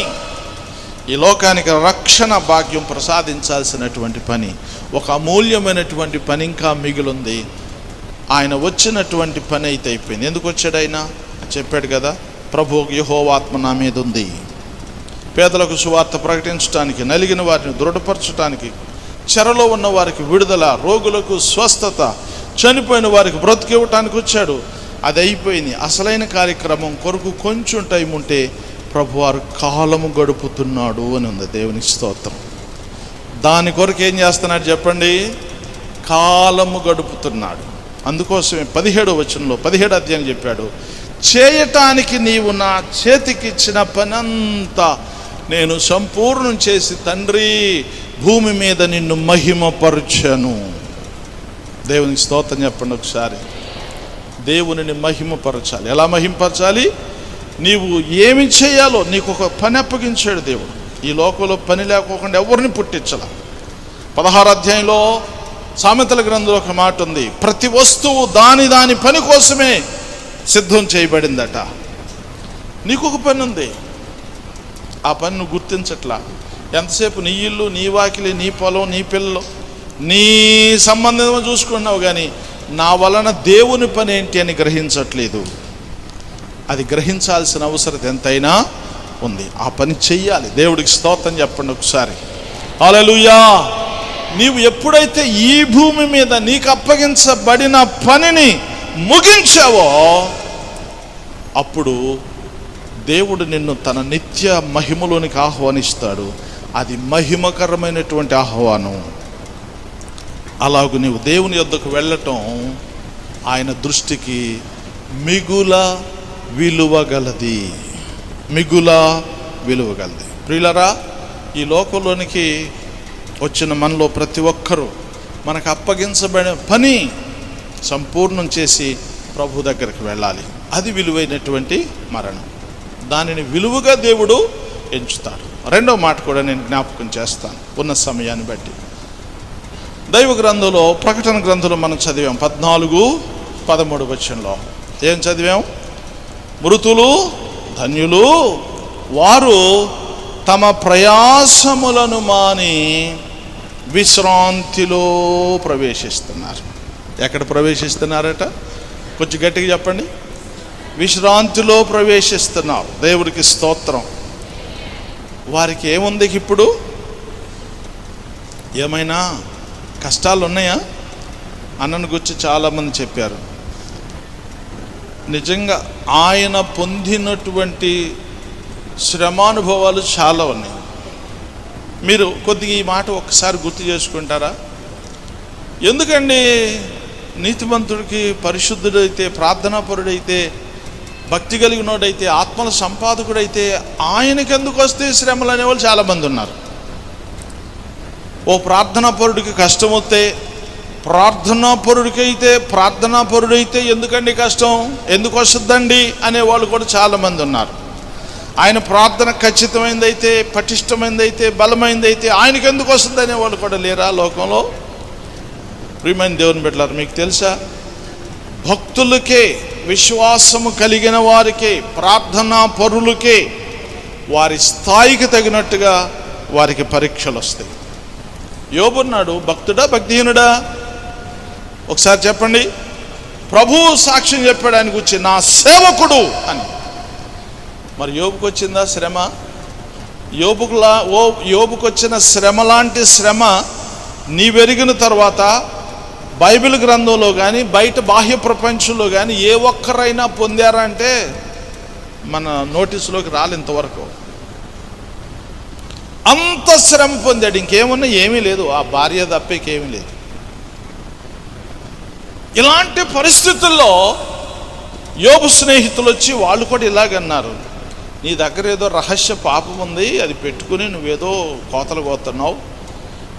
ఈ లోకానికి రక్షణ భాగ్యం ప్రసాదించాల్సినటువంటి పని, ఒక అమూల్యమైనటువంటి పని ఇంకా మిగిలింది. ఆయన వచ్చినటువంటి పని అయితే అయిపోయింది. ఎందుకు వచ్చాడు ఆయన? చెప్పాడు కదా, ప్రభు యెహోవా ఆత్మ నా మీద ఉంది, పేదలకు సువార్త ప్రకటించడానికి, నలిగిన వారిని దృఢపరచడానికి, చెరలో ఉన్న వారికి విడుదల, రోగులకు స్వస్థత, చనిపోయిన వారికి బ్రతికివ్వటానికి వచ్చాడు. అది అయిపోయింది. అసలైన కార్యక్రమం కొరకు కొంచెం టైం ఉంటే ప్రభువారు కాలము గడుపుతున్నాడు అని ఉంది. దేవుని స్తోత్రం. దాని కొరకు ఏం చేస్తున్నాడు చెప్పండి? కాలము గడుపుతున్నాడు. అందుకోసమే 17వ వచనంలో 17వ అధ్యాయం చెప్పాడు, చేయటానికి నీవు నా చేతికిచ్చిన పనంతా నేను సంపూర్ణం చేసి తండ్రి భూమి మీద నిన్ను మహిమపరచను. దేవునికి స్తోత్రం చెప్పండి ఒకసారి. దేవునిని మహిమపరచాలి. ఎలా మహిమపరచాలి? నీవు ఏమి చేయాలో నీకు ఒక పని అప్పగించాడు దేవుడు. ఈ లోకంలో పని లేకోకుండా ఎవరిని పుట్టించాల. 16వ అధ్యాయంలో సామెతల గ్రంథంలో ఒక మాట ఉంది, ప్రతి వస్తువు దాని పని కోసమే సిద్ధం చేయబడిందట. నీకు ఒక పని ఉంది, ఆ పని నువ్వు గుర్తించట్లా. ఎంతసేపు నీ ఇల్లు, నీ వాకిలి, నీ పొలం, నీ పిల్లలు, నీ సంబంధం చూసుకున్నావు, కానీ నా వలన దేవుని పని ఏంటి అని గ్రహించట్లేదు. అది గ్రహించాల్సిన అవసరం ఎంతైనా ఉంది. ఆ పని చెయ్యాలి. దేవుడికి స్తోత్రం చెప్పండి ఒకసారి. హల్లెలూయా. నీవు ఎప్పుడైతే ఈ భూమి మీద నీకు అప్పగించబడిన పనిని ముగించావో అప్పుడు దేవుడు నిన్ను తన నిత్య మహిమలోనికి ఆహ్వానిస్తాడు. అది మహిమకరమైనటువంటి ఆహ్వానం. అలాగూ నీవు దేవుని యొద్దకు వెళ్ళటం ఆయన దృష్టికి మిగుల విలువగలది. మిగుల విలువగలది. ప్రియులరా, ఈ లోకంలోనికి వచ్చిన మనలో ప్రతి ఒక్కరూ మనకు అప్పగించబడిన పని సంపూర్ణం చేసి ప్రభు దగ్గరికి వెళ్ళాలి. అది విలువైనటువంటి మరణం. దానిని విలువగా దేవుడు ఎంచుతాడు. రెండో మాట కూడా నేను జ్ఞాపకం చేస్తాను ఉన్న సమయాన్ని బట్టి. దైవ గ్రంథంలో, ప్రకటన గ్రంథంలో మనం చదివాం 14-13 వచనంలో ఏం చదివాం? మృతులు ధన్యులు, వారు తమ ప్రయాసములను మాని విశ్రాంతిలో ప్రవేశిస్తున్నారు. ఎక్కడ ప్రవేశిస్తున్నారట? కొంచెం గట్టిగా చెప్పండి. విశ్రాంతిలో ప్రవేశిస్తున్నారు. దేవుడికి స్తోత్రం. వారికి ఏముంది? ఇప్పుడు ఏమైనా కష్టాలు ఉన్నాయా? అన్నను గురించి చాలామంది చెప్పారు. నిజంగా ఆయన పొందినటువంటి శ్రమానుభవాలు చాలా ఉన్నాయి. మీరు కొద్దిగా ఈ మాట ఒక్కసారి గుర్తు చేసుకుంటారా? ఎందుకండి నీతిమంతుడికి, పరిశుద్ధుడైతే, ప్రార్థనాపరుడైతే, భక్తి కలిగినోడైతే, ఆత్మల సంపాదకుడైతే ఆయనకి ఎందుకు వస్తే శ్రమలు అనేవాళ్ళు చాలామంది ఉన్నారు. ఓ ప్రార్థనాపరుడికి కష్టం వస్తే, ప్రార్థనాపరుడైతే ఎందుకండి కష్టం, ఎందుకు వస్తుందండి అనేవాళ్ళు కూడా చాలామంది ఉన్నారు. ఆయన ప్రార్థన ఖచ్చితమైనదైతే, పటిష్టమైనదైతే, బలమైనదైతే ఆయనకి ఎందుకు వస్తుంది అనేవాళ్ళు కూడా లేరా లోకంలో? ప్రియమైన దేవుని బిడ్డలారా, మీకు తెలుసా, భక్తులకే, విశ్వాసము కలిగిన వారికే, ప్రార్థనా పరులకే వారి స్థాయికి తగినట్టుగా వారికి పరీక్షలు వస్తాయి. యోబున్నాడు భక్తుడా, భక్తిహీనుడా? ఒకసారి చెప్పండి. ప్రభువు సాక్ష్యం చెప్పాడు ఆయన గురించి, నా సేవకుడు అని. మరి యోబుకు వచ్చిందా శ్రమ? యోబుకు వచ్చిన శ్రమ లాంటి శ్రమ నీవెరిగిన తర్వాత బైబిల్ గ్రంథంలో కానీ, బయట బాహ్య ప్రపంచంలో కానీ ఏ ఒక్కరైనా పొందారా అంటే మన నోటీసులోకి రాలింతవరకు. అంత శ్రమ పొందాడు. ఇంకేమన్నా ఏమీ లేదు, ఆ భార్య తప్పేకేమీ లేదు. ఇలాంటి పరిస్థితుల్లో యోబు స్నేహితులు వచ్చి వాళ్ళు కూడా ఇలాగన్నారు, నీ దగ్గర ఏదో రహస్య పాపం ఉంది, అది పెట్టుకుని నువ్వేదో కోతలు కోతున్నావు,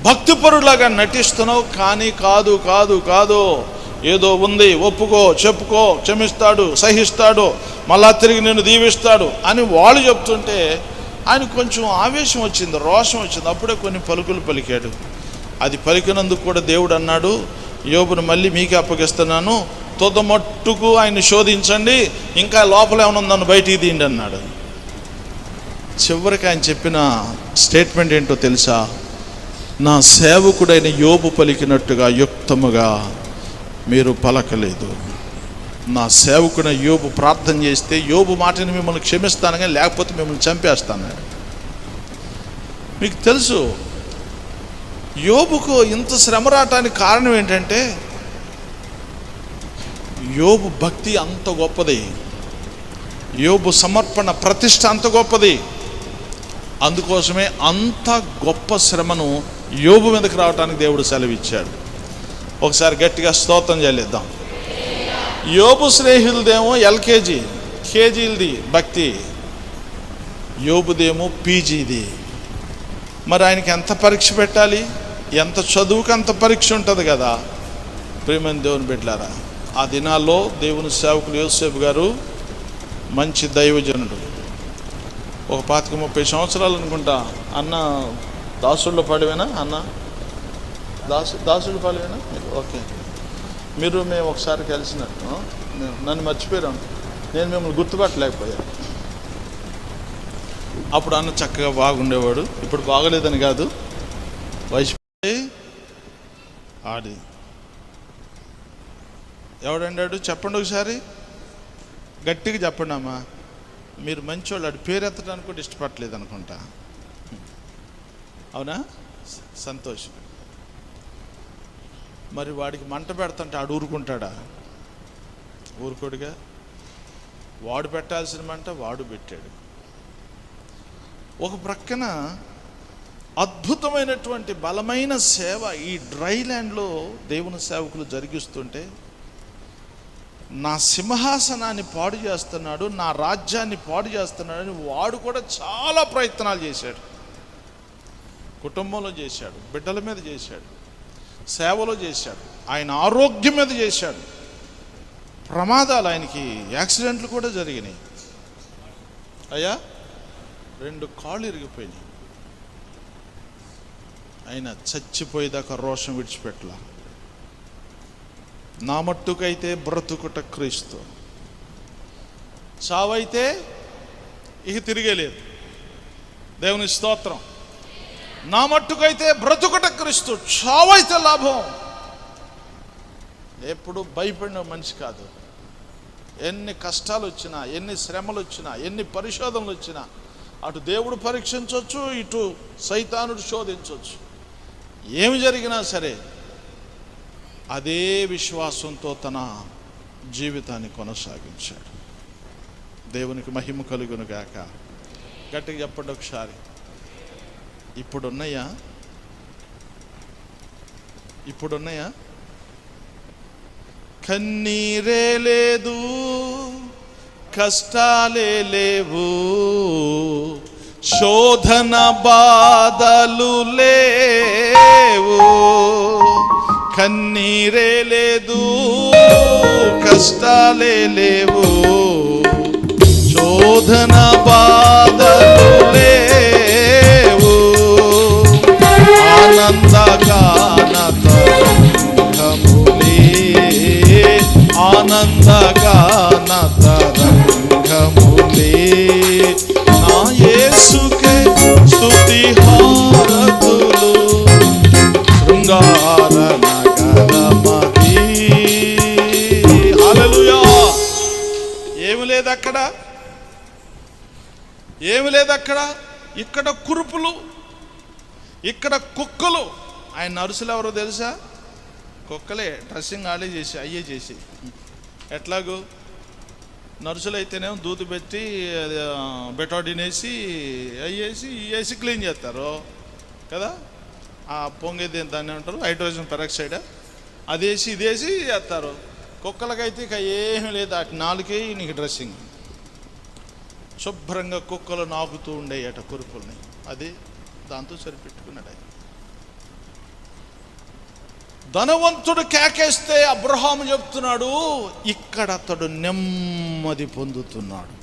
భక్తిపరులాగా నటిస్తున్నావు. కానీ కాదు కాదు కాదు, ఏదో ఉంది, ఒప్పుకో, చెప్పుకో, క్షమిస్తాడు, సహిస్తాడు, మళ్ళా తిరిగి నిన్ను దీవిస్తాడు అని వాళ్ళు చెప్తుంటే ఆయన కొంచెం ఆవేశం వచ్చింది, రోషం వచ్చింది. అప్పుడే కొన్ని పలుకులు పలికాడు. అది పలికినందుకు కూడా దేవుడు అన్నాడు, యోబును మళ్ళీ మీకే అప్పగిస్తున్నాను, తొదమట్టుకు ఆయన్ని శోధించండి, ఇంకా లోపల ఏమైనా ఉందని బయటికి తీయండి అన్నాడు. చివరికి ఆయన చెప్పిన స్టేట్మెంట్ ఏంటో తెలుసా? నా సేవకుడైన యోబు పలికినట్టుగా యుక్తముగా మీరు పలకలేదు. నా సేవకుడైన యోబు ప్రార్థన చేస్తే యోబు మాటని మిమ్మల్ని క్షమిస్తాను, కానీ లేకపోతే మిమ్మల్ని చంపేస్తాను. మీకు తెలుసు యోబుకు ఇంత శ్రమ రావటానికి కారణం ఏంటంటే యోబు భక్తి అంత గొప్పది. యోబు సమర్పణ ప్రతిష్ట అంత గొప్పది. అందుకోసమే అంత గొప్ప శ్రమను యోబు మీదకి రావడానికి దేవుడు సెలవిచ్చాడు. ఒకసారి గట్టిగా స్తోత్రం చెల్లిద్దాం. యోబు స్నేహితులదేమో ఎల్కేజీ కేజీలది భక్తి, యోబుదేమో పీజీది. మరి ఆయనకి ఎంత పరీక్ష పెట్టాలి? ఎంత చదువుకు అంత పరీక్ష ఉంటుంది కదా. ప్రియమైన దేవుని బిడ్డలారా, ఆ దినాల్లో దేవుని సేవకులు యోసేపు గారు మంచి దైవజనుడు. ఒక 25-30 సంవత్సరాలు అనుకుంటా. అన్న దాసుల్లో పడివేనా? అన్న దాసుడు పడివేనా? ఓకే, మేము ఒకసారి కలిసినట్టు నన్ను మర్చిపోయాను. నేను మిమ్మల్ని గుర్తుపట్టలేకపోయాను. అప్పుడు అన్న చక్కగా బాగుండేవాడు. ఇప్పుడు బాగలేదని కాదు, వయసు ఆడి ఎవడండాడు చెప్పండి ఒకసారి, గట్టిగా చెప్పండి అమ్మా. మీరు మంచివాళ్ళు. ఆడి పేరు ఎత్తడానికి కూడా ఇష్టపడలేదు అనుకుంటా. అవునా? సంతోషం. మరి వాడికి మంట పెడతంటే ఆడు ఊరుకుంటాడా? ఊరుకోడుగా. వాడు పెట్టాల్సిన మంట వాడు పెట్టాడు. ఒక ప్రక్కన అద్భుతమైనటువంటి బలమైన సేవ ఈ డ్రై ల్యాండ్లో దేవుని సేవకులు జరిగిస్తుంటే, నా సింహాసనాన్ని పాడు చేస్తున్నాడు, నా రాజ్యాన్ని పాడు చేస్తున్నాడని వాడు కూడా చాలా ప్రయత్నాలు చేశాడు. కుటుంబంలో చేశాడు, బిడ్డల మీద చేశాడు, సేవలో చేశాడు, ఆయన ఆరోగ్యం మీద చేశాడు. ప్రమాదాలు, ఆయనకి యాక్సిడెంట్లు కూడా జరిగినాయి. అయ్యా 2 కాళ్ళు ఇరిగిపోయినాయి. ఆయన చచ్చిపోయేదాకా రోషం విడిచిపెట్టలా. నా మట్టుకైతే బ్రతుకుట క్రీస్తు, చావైతే ఇక తిరిగేలేదు. దేవుని స్తోత్రం. నా మట్టుకైతే బ్రతుకుట క్రీస్తు, చావైతే లాభం. ఎప్పుడు భయపడిన మనిషి కాదు. ఎన్ని కష్టాలు వచ్చినా, ఎన్ని శ్రమలు వచ్చినా, ఎన్ని పరిశోధనలు వచ్చినా, అటు దేవుడు పరీక్షించవచ్చు, ఇటు సైతానుడు శోధించవచ్చు. ఏమి జరిగినా సరే అదే విశ్వాసంతో తన జీవితాన్ని కొనసాగించాడు. దేవునికి మహిమ కలుగును గాక. గట్టిగా చెప్పండి ఒకసారి. ఇప్పుడున్నాయా? కన్నీరే లేదు, కష్టాలే లేవు, శోధన బాధలు లేవు. కన్నీరే లేదు, కష్టాలే లేవు, శోధన బాధలు లేవు. ఆనందగాన తరంగములే, ఆనందగాన తరంగములే, నా యేసుకే స్తుతి హారతులు, శృంగార నగరమది. హల్లెలూయా. ఏమి లేదు అక్కడ. ఇక్కడ కురుపులు, ఇక్కడ కుక్కలు. ఆయన నర్సులు ఎవరో తెలుసా? కుక్కలే. డ్రెస్సింగ్ ఆడే చేసి అయ్యే చేసి. ఎట్లాగూ నర్సులు అయితేనేమో దూది పెట్టి బెటాడిన్ వేసి వేసి క్లీన్ చేస్తారు కదా. ఆ పొంగేది దాన్ని అంటారు హైడ్రోజన్ పెరాక్సైడ్, అదేసి ఇదేసి చేస్తారు. కుక్కలకైతే ఇక ఏమీ లేదు. అటు 4కే నీకు డ్రెస్సింగ్. శుభ్రంగా కుక్కలు నాకుతూ ఉండేయట కురుపుల్ని. అది దాంతో సరిపెట్టుకున్నాడు. ధనవంతుడు కేకేస్తే అబ్రహాము చెప్తున్నాడు, ఇక్కడ అతడు నెమ్మది పొందుతున్నాడు.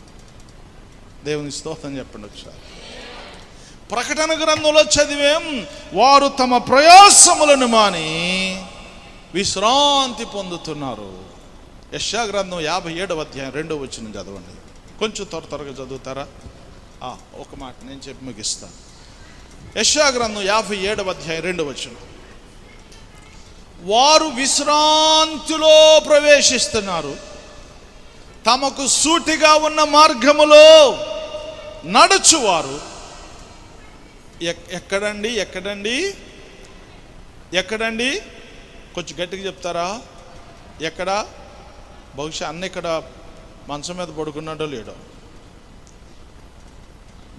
దేవుని స్తోత్రం చెప్పండి ఒకసారి. ప్రకటన గ్రంథంలో చదివేం, వారు తమ ప్రయాసములను మాని విశ్రాంతి పొందుతున్నారు. యెషయా గ్రంథం 57వ అధ్యాయం 2వ వచనం చదవండి. కొంచెం త్వరగా చదువుతారా? ఒక మాట నేను చెప్పి ముగిస్తాను. యెషయా గ్రంథం 57వ అధ్యాయం 2వ వచనం. వారు విశ్రాంతిలో ప్రవేశిస్తున్నారు, తమకు సూటిగా ఉన్న మార్గములో నడుచువారు. ఎక్కడండి? కొంచెం గట్టిగా చెప్తారా? ఎక్కడ? బహుశా అన్న ఇక్కడ మంచం మీద పడుకున్నాడో లేడో.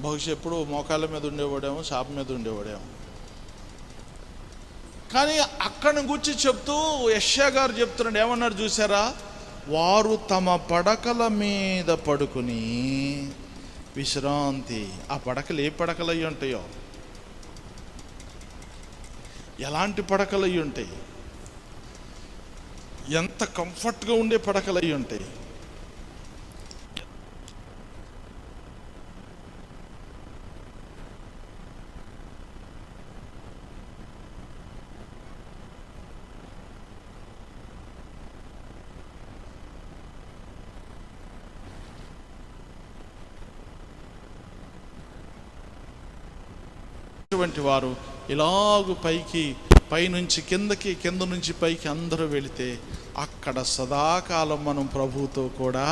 బహుశా ఎప్పుడు మోకాళ్ళ మీద ఉండేవాడేమో, చాప మీద ఉండేవాడేమో. కానీ అక్కడిని గురించి చెప్తూ యెషయా గారు చెప్తున్నాడు, ఏమన్నారు చూసారా? వారు తమ పడకల మీద పడుకుని విశ్రాంతి. ఆ పడకలు ఏ పడకలు అయ్యి ఉంటాయో, ఎలాంటి పడకలు అయ్యి ఉంటాయి, ఎంత కంఫర్ట్గా ఉండే పడకలు అయ్యి ఉంటాయి. అటువంటి వారు ఇలాగూ పైనుంచి కిందకి, కింద నుంచి పైకి అందరూ వెళితే అక్కడ సదాకాలం మనం ప్రభువుతో కూడా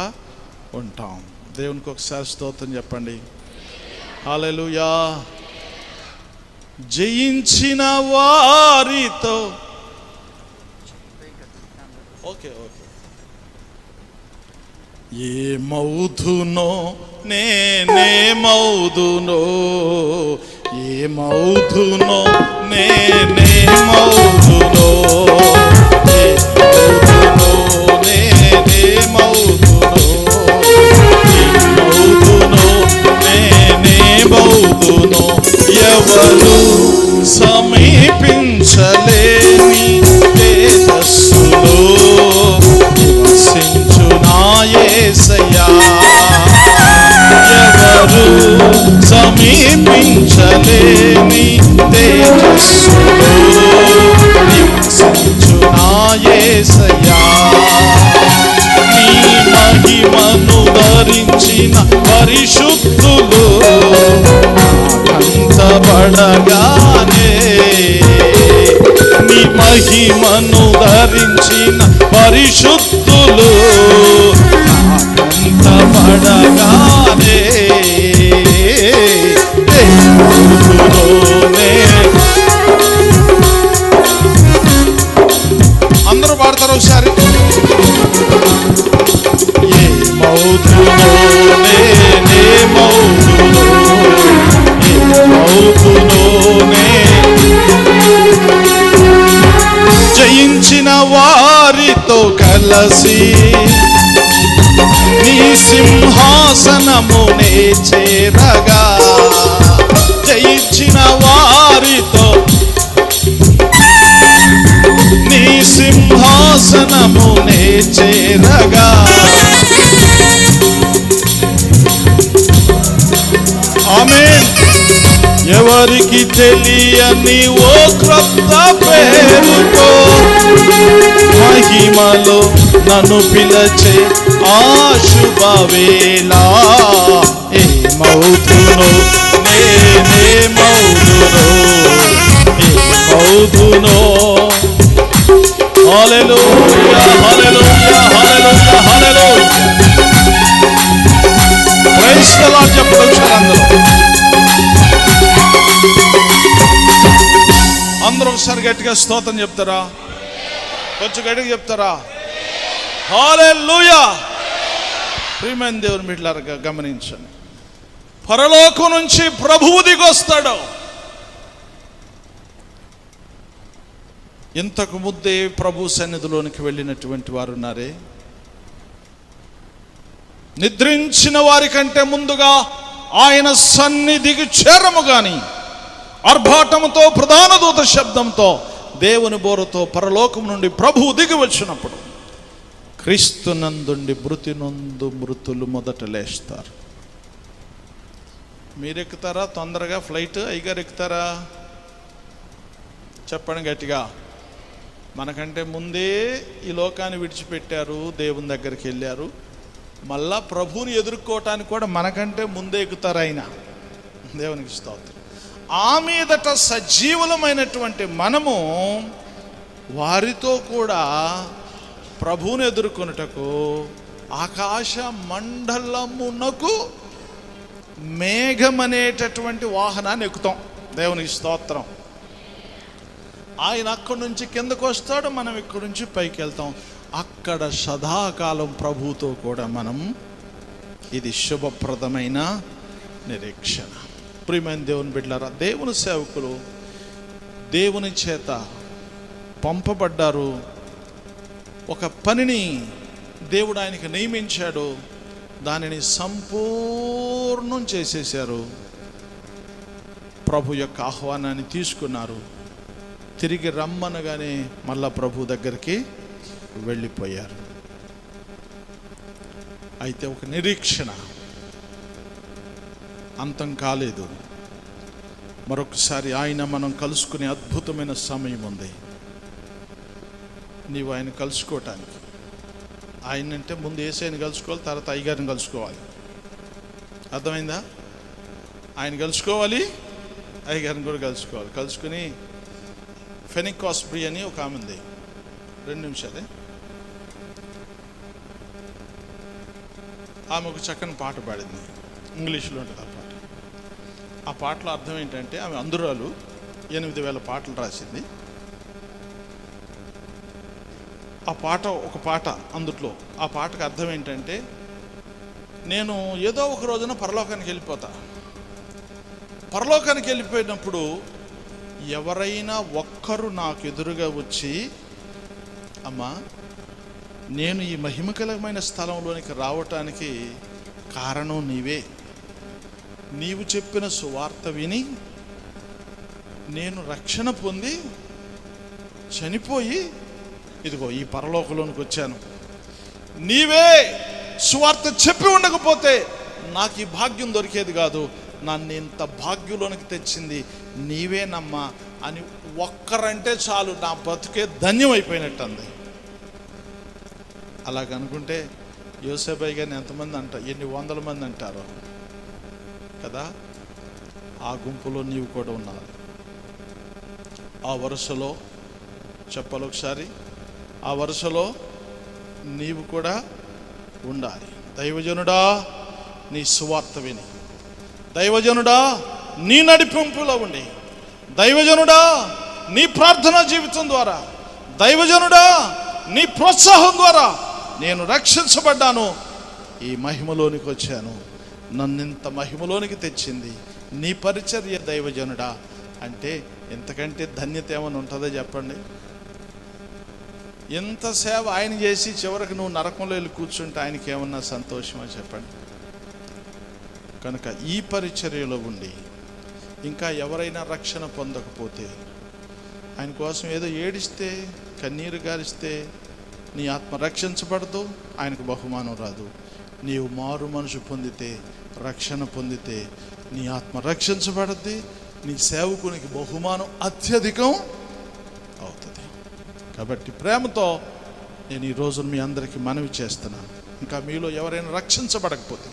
ఉంటాం. దేవునికి ఒకసారి స్తోత్రం చెప్పండి. హల్లెలూయా. జయించిన వారితో ఓకే ఏమవుదునో నేనేమవుదునో, ఏమవుదునో నేనేమవుదునో, ఏమవుదునో నేనేమవుదునో, ఏమవుదునో నేనేమవుదునో, ఎవరు సమీపించలేని తేజస్సులో నివసించు నా యేసయ్యా. ఎవరు సమీపించలేని తేజస్సులో నివసించు నా యేసయ్యా. నీ మహిమను ధరించిన పరిశుద్ధులు కంటబడగానే, నీ మహిమను ధరించిన పరిశుద్ధులు కంటబడగానే, అందరూ పాడతారు ఒకసారి. ఏమవుదునో నేనేమవుదునో, ఏమవుదునో జయించిన వారితో కలసి నీ సింహాసనమునే చేరగా, జయించిన వారితో నీ సింహాసనమునే చేరగా, ఆమేన్. ఎవరికి తెలియని ఓ క్రొత్త పేరుతో మహిమలో నన్ను పిలచే ఆ శుభవేళ, ఏమవుదునో నేనేమవుదునో, ఏమవుదునో. హల్లెలూయా హల్లెలూయా హల్లెలూయా హల్లెలూయా. ప్రైజ్ ది లార్డ్ చెప్పండి అందరూ ఒకసారి గట్టిగా స్తోత్రం చెప్తారా? కొంచెం గట్టిగా చెప్తారా? హల్లెలూయా. ప్రియమైన దేవుని బిడ్డలారా గమనించండి, పరలోకం నుంచి ప్రభువు దిగొస్తాడు. ఇంతకు ముద్దే ప్రభు సన్నిధిలోనికి వెళ్ళినటువంటి వారు ఉన్నారే. నిద్రించిన వారి కంటే ముందుగా ఆయన సన్నిధికి చేరము గాని ఆర్భాటముతో ప్రధాన దూత శబ్దంతో దేవుని బోరతో పరలోకం నుండి ప్రభువు దిగి వచ్చినప్పుడు క్రీస్తునందుండి మృతి నొందు మృతులు మొదట లేస్తారు. మీరెక్కుతారా తొందరగా ఫ్లైట్? అయ్యగారు ఎక్కుతారా? చెప్పండి గట్టిగా. మనకంటే ముందే ఈ లోకాన్ని విడిచిపెట్టారు, దేవుని దగ్గరికి వెళ్ళారు. మళ్ళా ప్రభువుని ఎదుర్కోవటానికి కూడా మనకంటే ముందే ఎక్కుతారు ఆయన. దేవునికి స్తోత్రం. ఆ మీదట సజీవులమైనటువంటి మనము వారితో కూడా ప్రభువుని ఎదుర్కొనుటకు ఆకాశ మండలమునకు మేఘం అనేటటువంటి వాహనాన్ని ఎక్కుతాం. దేవునికి స్తోత్రం. ఆయన అక్కడి నుంచి కిందకు వస్తాడు, మనం ఇక్కడి నుంచి పైకి వెళ్తాం. అక్కడ సదాకాలం ప్రభువుతో కూడా మనం, ఇది శుభప్రదమైన నిరీక్షణ. ప్రియమైన దేవుని బిడ్డలారా, దేవుని సేవకులు దేవుని చేత పంపబడ్డారు. ఒక పనిని దేవుడు ఆయనకి నియమించాడు, దానిని సంపూర్ణం చేసేశారు. ప్రభు యొక్క ఆహ్వానాన్ని తీసుకున్నారు. తిరిగి రమ్మనగానే మళ్ళా ప్రభు దగ్గరికి వెళ్ళిపోయారు. అయితే ఒక నిరీక్షణ అంతం కాలేదు. మరొకసారి ఆయన మనం కలుసుకునే అద్భుతమైన సమయం ఉంది. నీవు ఆయన కలుసుకోవటానికి, ఆయన అంటే ముందు యేసయ్యని కలుసుకోవాలి, తర్వాత అయ్యగారిని కలుసుకోవాలి. అర్థమైందా? ఆయన కలుసుకోవాలి, అయ్యగారిని కూడా కలుసుకోవాలి. కలుసుకుని ఫెనికాస్బ్రీ అని ఒక ఆమె ఉంది, 2 నిమిషాలే. ఆమె ఒక చక్కని పాట పాడింది, ఇంగ్లీష్లో ఉంటుంది ఆ పాట. ఆ పాటలో అర్థం ఏంటంటే, ఆమె అందురాలు, 8,000 పాటలు రాసింది. ఆ పాట ఒక పాట అందుట్లో. ఆ పాటకు అర్థం ఏంటంటే, నేను ఏదో ఒక రోజున పరలోకానికి వెళ్ళిపోతా. పరలోకానికి వెళ్ళిపోయినప్పుడు ఎవరైనా ఒక్కరు నాకు ఎదురుగా వచ్చి, అమ్మా నేను ఈ మహిమకరమైన స్థలంలోనికి రావటానికి కారణం నీవే, నీవు చెప్పిన సువార్త విని నేను రక్షణ పొంది చనిపోయి ఇదిగో ఈ పరలోకంలోనికి వచ్చాను, నీవే సువార్త చెప్పి ఉండకపోతే నాకు ఈ భాగ్యం దొరికేది కాదు, నన్ను ఇంత భాగ్యంలోనికి తెచ్చింది నీవేనమ్మా అని ఒక్కరంటే చాలు, నా బతుకే ధన్యం అయిపోయినట్టు అంది. అలాగనుకుంటే యోసేపయ్య గారిని ఎంతమంది అంటారు, ఎన్ని వందల మంది అంటారో కదా. ఆ గుంపులో నీవు కూడా ఉన్నావు. ఆ వరుసలో చెప్పాలి ఒకసారి, ఆ వరుసలో నీవు కూడా ఉండాలి. దైవజనుడా నీ సువార్త విని, దైవజనుడా నీ నడిపింపులో ఉండి, దైవజనుడా నీ ప్రార్థనా జీవితం ద్వారా, దైవజనుడా నీ ప్రోత్సాహం ద్వారా నేను రక్షించబడ్డాను, ఈ మహిమలోనికి వచ్చాను, నన్నింత మహిమలోనికి తెచ్చింది నీ పరిచర్య దైవజనుడా అంటే ఎంతకంటే ధన్యత ఏమైనా ఉంటుందో చెప్పండి. ఎంత సేవ ఆయన చేసి చివరికి నువ్వు నరకంలో వెళ్ళి కూర్చుంటే ఆయనకి ఏమన్నా సంతోషమో చెప్పండి. కనుక ఈ పరిచర్యలో ఉండి ఇంకా ఎవరైనా రక్షణ పొందకపోతే, ఆయన కోసం ఏదో ఏడిస్తే, కన్నీరు గారిస్తే నీ ఆత్మ రక్షించబడదు, ఆయనకు బహుమానం రాదు. నీవు మారు మనసు పొందితే, రక్షణ పొందితే నీ ఆత్మ రక్షించబడుద్ది, నీ సేవకునికి బహుమానం అత్యధికం అవుతుంది. కాబట్టి ప్రేమతో నేను ఈరోజు మీ అందరికీ మనవి చేస్తున్నాను, ఇంకా మీలో ఎవరైనా రక్షించబడకపోతే,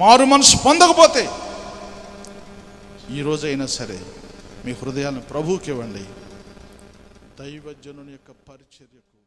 మారు మనసు పొందకపోతే, ఈరోజైనా సరే మీ హృదయాలను ప్రభువుకి ఇవ్వండి. దైవజనుని యొక్క పరిచర్యకు